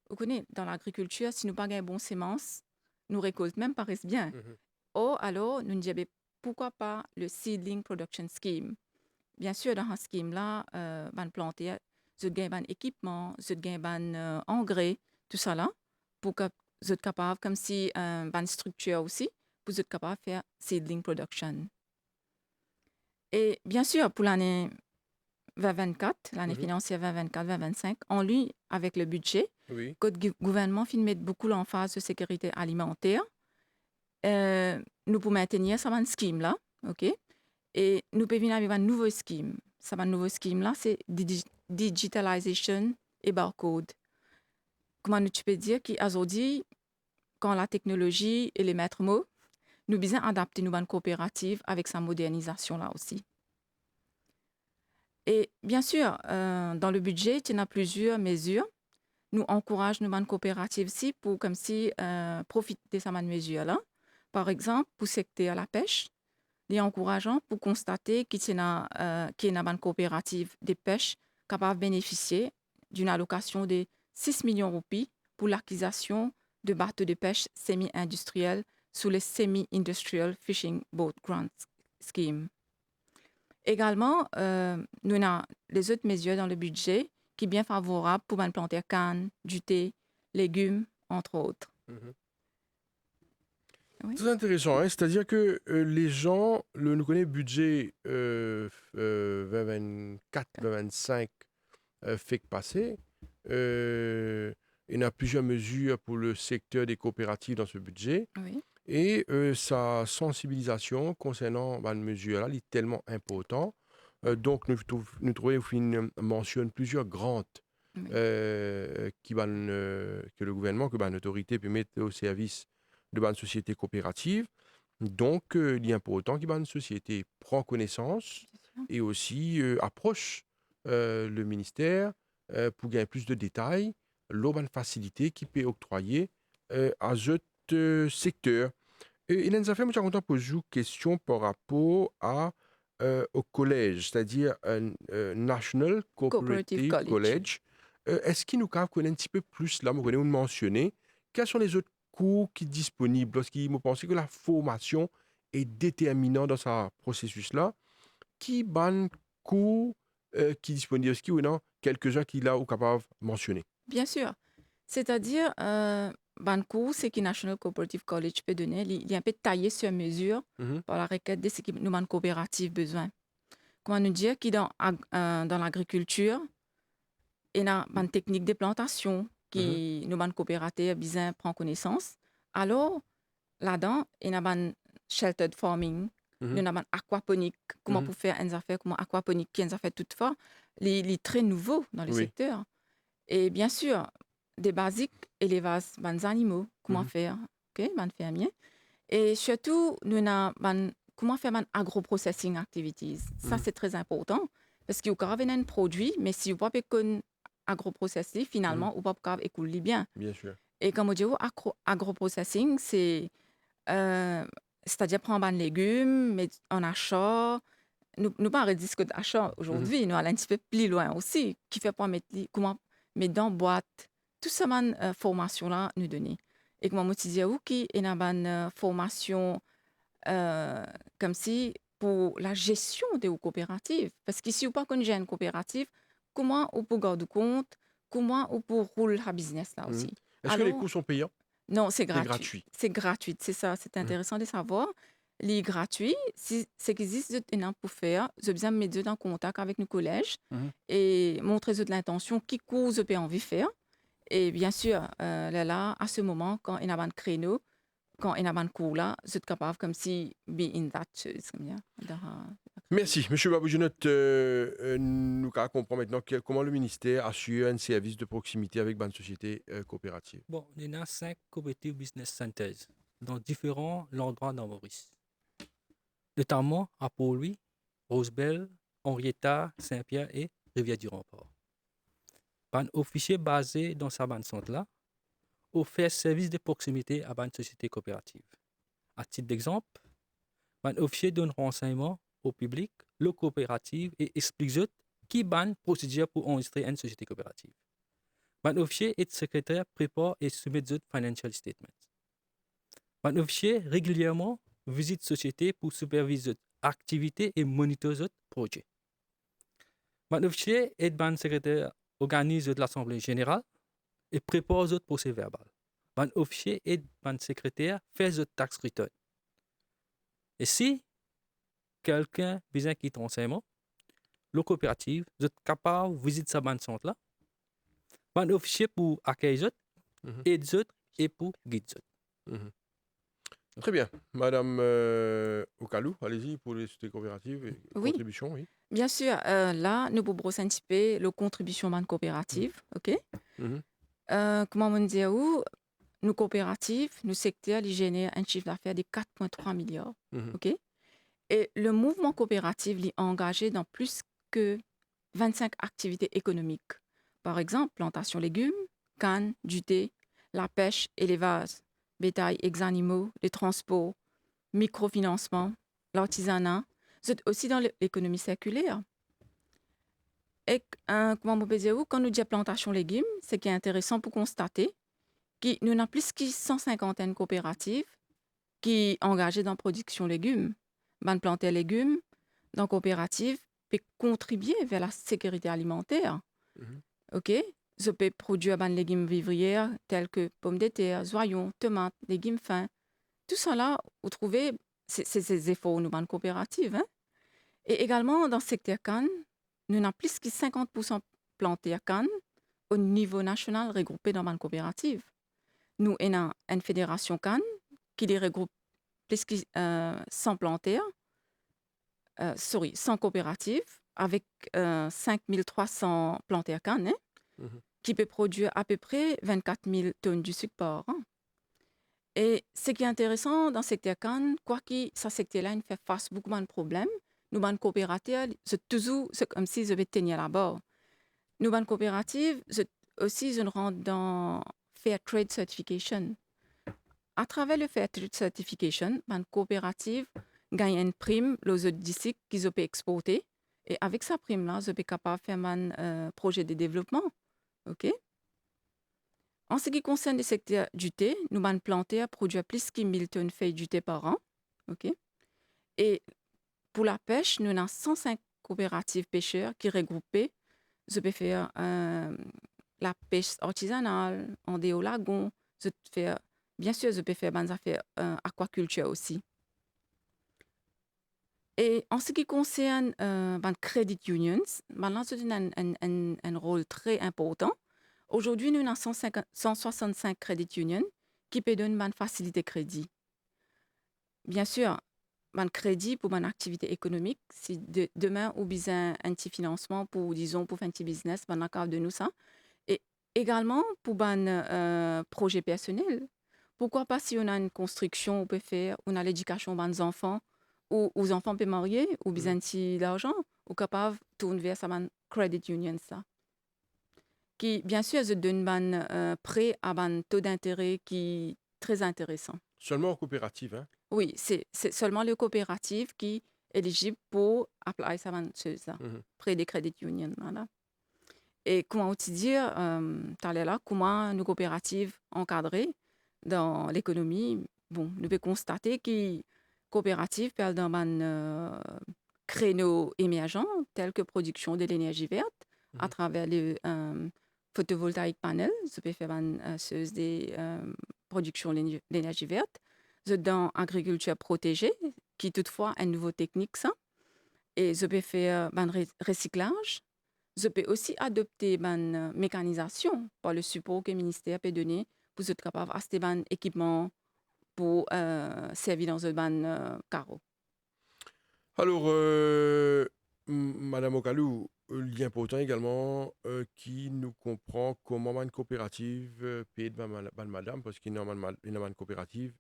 [SPEAKER 2] Vous connaissez, dans l'agriculture, si nous n'avons pas de bonnes sémences, nous récoltons même pas bien.
[SPEAKER 1] Mhm.
[SPEAKER 2] Or, alors, nous nous disons, pourquoi pas le Seedling Production Scheme? Bien sûr, dans ce scheme-là, van planter, vous avez un équipement, vous avez un engrais, tout ça là, pour que vous êtes capable, comme si une structure aussi, pour vous êtes capable de faire seedling production. Et bien sûr, pour l'année 2024, l'année
[SPEAKER 1] Mhm.
[SPEAKER 2] financière 2024-2025, on lit avec le budget
[SPEAKER 1] Oui.
[SPEAKER 2] que le gouvernement finit mettre beaucoup l'emphase sur sécurité alimentaire. Nous pour maintenir ça un scheme là, ok? Et nous pouvons venir avec un nouveau scheme. Ça un nouveau scheme là, c'est digitalisation et barcode. Comment tu peux dire qu'aujourd'hui, quand la technologie et les maîtres mots, nous besoin adapter nos banques coopératives avec sa modernisation là aussi. Et bien sûr, dans le budget, il y a plusieurs mesures. Nous encourageons nos banques coopératives aussi pour comme si profiter de ces mesures-là. Par exemple, pour le secteur la pêche, il est encourageant pour constater qu'il y a une banque coopérative de pêche capable de bénéficier d'une allocation de 6 millions de roupies pour l'acquisition de bateaux de pêche semi-industriels sous le Semi-Industrial Fishing Boat Grant Scheme. Également, nous avons les autres mesures dans le budget qui sont bien favorables pour planter canne, du thé, légumes, entre autres.
[SPEAKER 1] Mhm.
[SPEAKER 2] Oui.
[SPEAKER 1] Très intéressant, hein. C'est-à-dire que les gens, nous connaissons le budget 2024-2025 fait que passer. Il y a plusieurs mesures pour le secteur des coopératives dans ce budget.
[SPEAKER 2] Oui.
[SPEAKER 1] Et sa sensibilisation concernant cette mesure-là est tellement importante. Donc, nous trouvons qu'il mentionne plusieurs grants
[SPEAKER 2] Oui.
[SPEAKER 1] que le gouvernement, que l'autorité peut mettre au service de une société coopérative. Donc, il est important que une société prend connaissance et aussi approche le ministère pour gagner plus de détails, l'autre facilité qui peut octroyer à ce secteur. Et il nous a fait, moi, j'ai content poser une question par rapport au collège, c'est-à-dire un National
[SPEAKER 2] Cooperative
[SPEAKER 1] Cooperative
[SPEAKER 2] College.
[SPEAKER 1] College. Est-ce qu'il nous connaît un petit peu plus là, vous mentionner, quels sont les autres cours qui sont disponibles lorsqu'il me pense que la formation est déterminante dans ce processus-là? Qui ban cours qui est disponible? Est-ce qu'il y en a quelques-uns qui là ou capable de mentionner?
[SPEAKER 2] Bien sûr. C'est-à-dire, ban cours, c'est que National Cooperative College peut donner, il est un peu taillé sur mesure
[SPEAKER 1] Mhm.
[SPEAKER 2] par la requête de ce que nous, ban coopérative, besoin. Comment nous dire que dans l'agriculture, il y a une technique de plantation qui nous, ban coopérative, besoin prend connaissance. Alors, là-dedans, il y a un sheltered farming, il y a un aquaponique, comment
[SPEAKER 1] Mhm.
[SPEAKER 2] pour faire une affaire, comment aquaponique, qui est une affaire toutefois, il est très nouveau dans le
[SPEAKER 1] Oui.
[SPEAKER 2] secteur. Et bien sûr, des basiques, élevage des animaux, comment
[SPEAKER 1] Mhm.
[SPEAKER 2] faire, ok, ban fermier. Et surtout, nous avons comment faire un agro-processing activities. Ça,
[SPEAKER 1] Mhm.
[SPEAKER 2] c'est très important. Parce qu'il y a un produit, mais si vous ne pouvez pas agro-processer, finalement, vous ne pouvez pas écouler bien.
[SPEAKER 1] Bien sûr.
[SPEAKER 2] Et comme on dit, agro-processing, c'est-à-dire prendre un légume, mais en achat. Nous pas redisque d'achat aujourd'hui, nous allons un petit peu plus loin aussi, qui fait pas mettre, comment mettre dans boîte. Tout ça, formation-là, nous donner. Et comme je disais, ok, il y a une formation comme si pour la gestion des coopératives. Parce qu'ici, on pas qu'on gère une coopérative, comment on peut garder compte, comment on peut rouler la business là
[SPEAKER 1] Mhm.
[SPEAKER 2] aussi.
[SPEAKER 1] Est-ce que les
[SPEAKER 2] Alors,
[SPEAKER 1] cours sont payants?
[SPEAKER 2] Non, c'est
[SPEAKER 1] C'est
[SPEAKER 2] gratuit.
[SPEAKER 1] gratuit.
[SPEAKER 2] C'est gratuit, c'est ça. C'est
[SPEAKER 1] Mhm.
[SPEAKER 2] intéressant de savoir. Les gratuits, c'est qu'il existe un pour faire. Je besoin de mettre en contact avec nos collèges
[SPEAKER 3] Mhm.
[SPEAKER 2] et montrer de l'intention qui cause peut envie de faire. Et bien sûr, là, à ce moment, quand il y a un créneau, quand il y a un cours là, vous êtes capable comme si be in that chose, comme ça.
[SPEAKER 1] Merci. Monsieur Babou, nous comprend maintenant comment le ministère assure un service de proximité avec une société coopérative.
[SPEAKER 3] Bon, il y a 5 cooperative business centers dans différents endroits dans Maurice, notamment à Port-Louis, Rosebelle, Henrietta, Saint-Pierre et Rivière-du-Remport. Un officier basé dans sa bande centre-là offre service de proximité à une société coopérative. À titre d'exemple, un officier donne renseignement au public, le coopérative et explique qui ban procédure pour enregistrer une société coopérative. Un officier et secrétaire prépare et soumet des financial statements. Un officier régulièrement visite société pour superviser activités et monitorer projets. Un officier et un secrétaire organise l'assemblée générale et prépare le procès verbal. Un officier et un secrétaire fait le tax return. Et si quelqu'un besoin quitter renseignement, le coopérative est capable de visiter sa bande centre là, un officier pour accueillir
[SPEAKER 1] Mhm.
[SPEAKER 3] aider et pour guider.
[SPEAKER 1] Mhm. Très bien. Madame Oukalou, allez-y pour les sociétés coopératives et
[SPEAKER 2] Oui,
[SPEAKER 1] contributions, oui.
[SPEAKER 2] bien sûr. Là, nous pouvons anticiper la contribution de coopérative. OK?
[SPEAKER 1] Mhm.
[SPEAKER 2] Comment on dit où nos coopératives, nos secteurs, ils génèrent un chiffre d'affaires de 4,3 milliards.
[SPEAKER 1] Mhm.
[SPEAKER 2] OK? Et le mouvement coopératif est engagé dans plus que 25 activités économiques. Par exemple, plantation légumes, canne, du thé, la pêche, élevage, bétail, ex-animaux, les transports, microfinancement, l'artisanat. C'est aussi dans l'économie circulaire. Et comment on peut dire, quand nous disons plantation légumes, ce qui est intéressant pour constater que nous avons plus que 150 coopératives qui sont engagées dans la production légumes. Ban planter légumes dans la coopérative peut contribuer vers la sécurité alimentaire.
[SPEAKER 1] Mhm.
[SPEAKER 2] OK? Je peux produire des légumes vivrières tels que pommes de terre, oignons, tomates, légumes fins. Tout ça là, vous trouvez, c'est ces efforts nous dans coopérative. Hein? Et également dans le secteur canne, nous avons plus que 50% plantés à canne au niveau national regroupés dans une coopérative. Nous avons une fédération canne qui les regroupe plus que 100 planteurs, 100 coopératives avec 5300 planteurs canne, hein,
[SPEAKER 1] Mhm.
[SPEAKER 2] qui peut produire à peu près 24 000 tonnes de sucre par an. Et ce qui est intéressant dans le secteur canne, quoi que ce secteur-là il fait face à beaucoup de problèmes, nous, les coopératives, c'est toujours comme si je vais tenir là-bas. Nous, les coopératives, aussi, je rentre dans Fair Trade Certification. À travers le Fair Trade Certification, les coopératives gagnent une prime, les autres d'ici, qu'ils peuvent exporter. Et avec sa prime-là, je peux capable de faire un projet de développement. OK? En ce qui concerne le secteur du thé, nous avons planté à produire plus de 1000 tonnes de feuilles du thé par an. OK? Et pour la pêche, nous avons 105 coopératives pêcheurs qui regroupées. Je peux faire la pêche artisanale, en des lagons. Bien sûr, je peux faire des affaires aquaculture aussi. Et en ce qui concerne les credit unions, là, c'est un rôle très important. Aujourd'hui, nous avons 165 credit unions qui peuvent donner une facilité de crédit. Bien sûr, un crédit pour une activité économique, si demain, ou besoin un petit financement pour, disons, pour faire un petit business, on a capable de nous ça. Et également pour un projet personnel. Pourquoi pas si on a une construction, on peut faire, on a l'éducation de nos enfants, ou aux enfants peuvent marier, ou besoin de l'argent, ou capable de tourner vers ça, credit union, ça. Qui, bien sûr, se donne un prêt à un taux d'intérêt qui est très intéressant.
[SPEAKER 1] Seulement aux coopératives, hein?
[SPEAKER 2] Oui, c'est seulement les coopératives qui sont éligibles pour appliquer ça,
[SPEAKER 1] Mhm.
[SPEAKER 2] près des credit unions. Voilà. Et comment aussi dire, là, comment nos coopératives encadrées dans l'économie, bon, nous pouvons constater que les coopératives perdent dans un créneau émergent, tel que production de l'énergie verte, à travers le photovoltaïque panel, ça peut faire des production de l'énergie verte, dans agriculture protégée, qui toutefois a une nouvelle technique, ça. Et je peux faire recyclage. Je peux aussi adopter une mécanisation par le support que le ministère peut donner pour être capable d'acheter un équipement pour servir dans un carreau.
[SPEAKER 1] Alors, Madame Okalou, il est important également qui nous comprend comment une coopérative paye de madame, parce qu'il y a une coopérative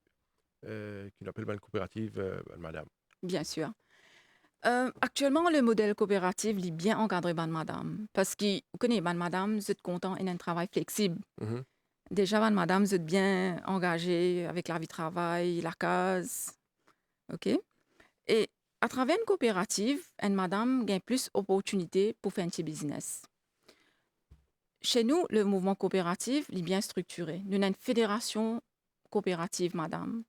[SPEAKER 1] qui appelle une coopérative madame.
[SPEAKER 2] Bien sûr. Actuellement, le modèle coopératif est bien encadré par madame. Parce que, vous connaissez, madame, vous êtes content et un travail flexible.
[SPEAKER 1] Mhm.
[SPEAKER 2] Déjà, madame, vous êtes bien engagé avec la vie de travail, la case. OK? Et à travers une coopérative, une madame gagne plus d'opportunités pour faire un petit business. Chez nous, le mouvement coopératif est bien structuré. Nous avons une fédération coopérative, madame.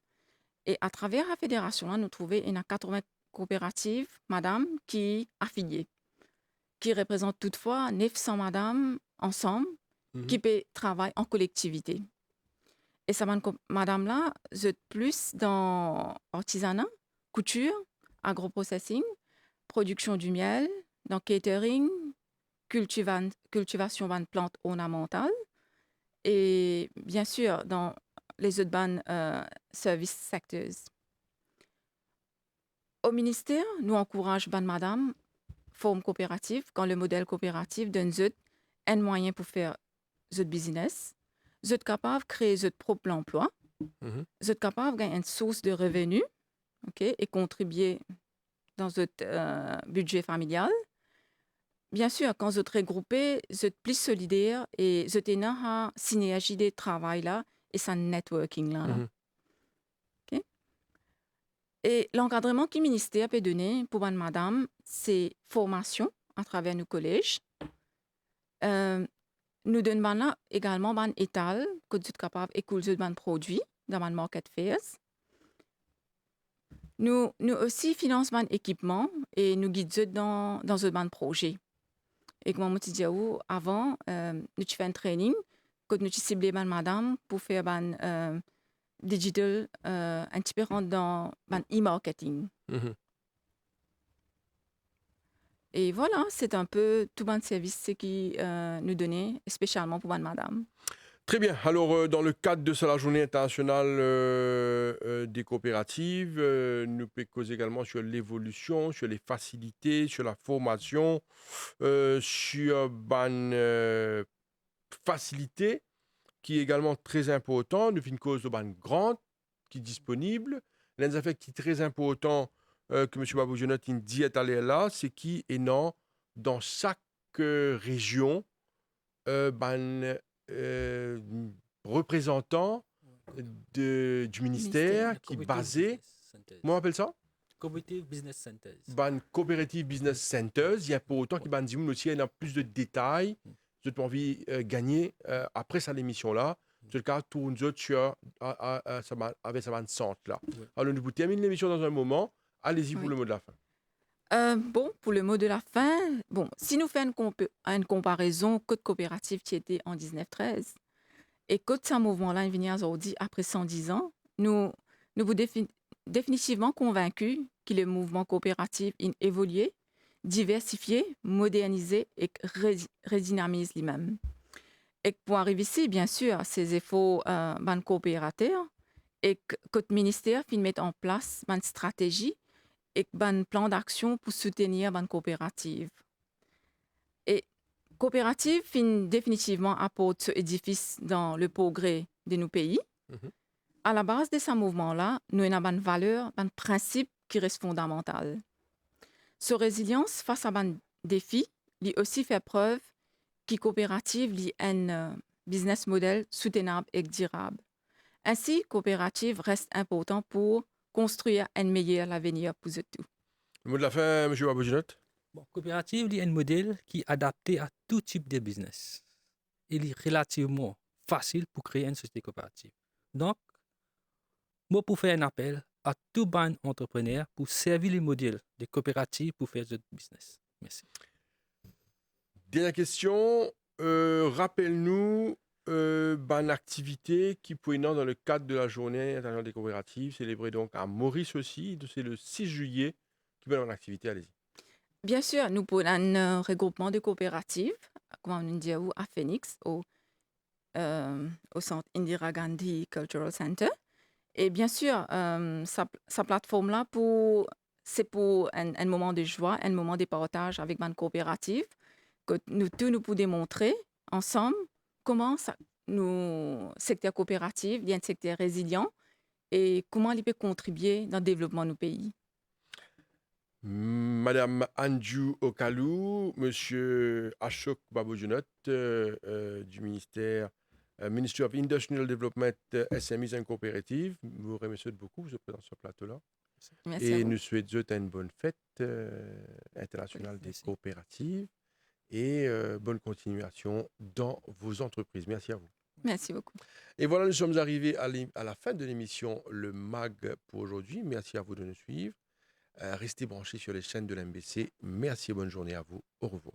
[SPEAKER 2] Et à travers la fédération, là, nous trouvons une 80 coopératives, madame, qui affiliées, qui représentent toutefois 900 madames ensemble, qui peuvent travailler en collectivité. Et ça, madame-là, je suis plus dans artisanat, couture, agroprocessing, production du miel, dans catering, cultivation de plantes ornementales et bien sûr dans les autres services secteurs. Au ministère, nous encourageons madame forme coopérative quand le modèle coopératif donne un moyen pour faire ce business. Vous êtes capable de créer votre propre emploi. Vous êtes capable de gagner une source de revenus, okay, et contribuer dans votre budget familial. Bien sûr, quand vous êtes regroupé, vous êtes plus solidaire et vous êtes dans synergie de travail là et ça networking là. Okay? Et l'encadrement que le ministère peut donner pour une madame, c'est formation à travers nos collèges. Nous donnons là également un étal que vous êtes capable d'écouler des produits dans un market fairs. Nous aussi finançons un équipement et nous guidons dans un projet. Et comme je disais avant, nous faisons un training que nous ciblons madame pour faire un digital un petit peu dans e-marketing. Et voilà, c'est un peu tout le service qui nous donnait, spécialement pour madame.
[SPEAKER 1] Très bien. Alors, dans le cadre de la journée internationale des coopératives, nous pouvons causer également sur l'évolution, sur les facilités, sur la formation, sur une facilité qui est également très important. Nous faisons une cause de grande qui est disponible. L'un des effets qui est très important que M. Baboujenot dit est allé là, c'est qui est dans chaque région représentant du ministère qui est basé. Comment on appelle ça?
[SPEAKER 3] Cooperative Business Centers.
[SPEAKER 1] Cooperative Business Centers. Il y a pour autant qu'il y a aussi plus de détails. J'ai envie de gagner après cette émission-là. C'est le cas, tourne sur avec sa bande centre là. Alors, nous terminons l'émission dans un moment. Allez-y pour le mot de la fin.
[SPEAKER 2] Bon, pour le mot de la fin, bon, si nous faisons une comparaison Code coopérative qui était en 1913 et Code ce mouvement-là vient aujourd'hui après 110 ans, nous vous définitivement convaincus que le mouvement coopératif a évolué, diversifié, modernisé et redynamise lui-même. Et pour arriver ici, bien sûr, ces efforts ban coopérateurs et que le ministère finit mettre en place une stratégie et un plan d'action pour soutenir une coopérative. Et coopérative finit définitivement apporte ce édifice dans le progrès de nos pays. À la base de ce mouvement-là, nous avons une valeur, un principe qui reste fondamental. Ce résilience face à un défi, lui aussi fait preuve que coopérative est un business model soutenable et durable. Ainsi, coopérative reste important pour construire un meilleur avenir pour tout.
[SPEAKER 1] Le mot de la fin, M. Baboujenot.
[SPEAKER 3] Coopérative est un modèle qui est adapté à tout type de business. Il est relativement facile pour créer une société coopérative. Donc, moi, pour faire un appel à tout bon entrepreneur pour servir les modèles de coopérative pour faire ce business. Merci.
[SPEAKER 1] Dernière question. Rappelle-nous une activité qui peut dans le cadre de la journée internationale des coopératives, célébrée donc à Maurice aussi. C'est le 6 juillet qui peut avoir une activité, allez-y.
[SPEAKER 2] Bien sûr, nous avons un regroupement de coopératives, comme on dit à Phoenix, au centre Indira Gandhi Cultural Center. Et bien sûr, sa plateforme-là, c'est pour un moment de joie, un moment de partage avec une coopérative, que nous pouvons démontrer ensemble comment nous, secteur coopératif, il y a un secteur résilient et comment il peut contribuer dans le développement de nos pays.
[SPEAKER 1] Madame Anju Okalu, Monsieur Ashok Babujunot du ministère Ministry of Industrial Development, SMEs and Coopératives, vous remercie beaucoup, vous êtes présent sur ce plateau-là.
[SPEAKER 2] Merci à
[SPEAKER 1] Et
[SPEAKER 2] vous.
[SPEAKER 1] nous souhaitons une bonne fête internationale des
[SPEAKER 3] Merci.
[SPEAKER 1] coopératives et bonne continuation dans vos entreprises. Merci à vous.
[SPEAKER 2] Merci beaucoup.
[SPEAKER 1] Et voilà, nous sommes arrivés à la fin de l'émission Le MAG pour aujourd'hui. Merci à vous de nous suivre. Restez branchés sur les chaînes de l'MBC. Merci et bonne journée à vous. Au revoir.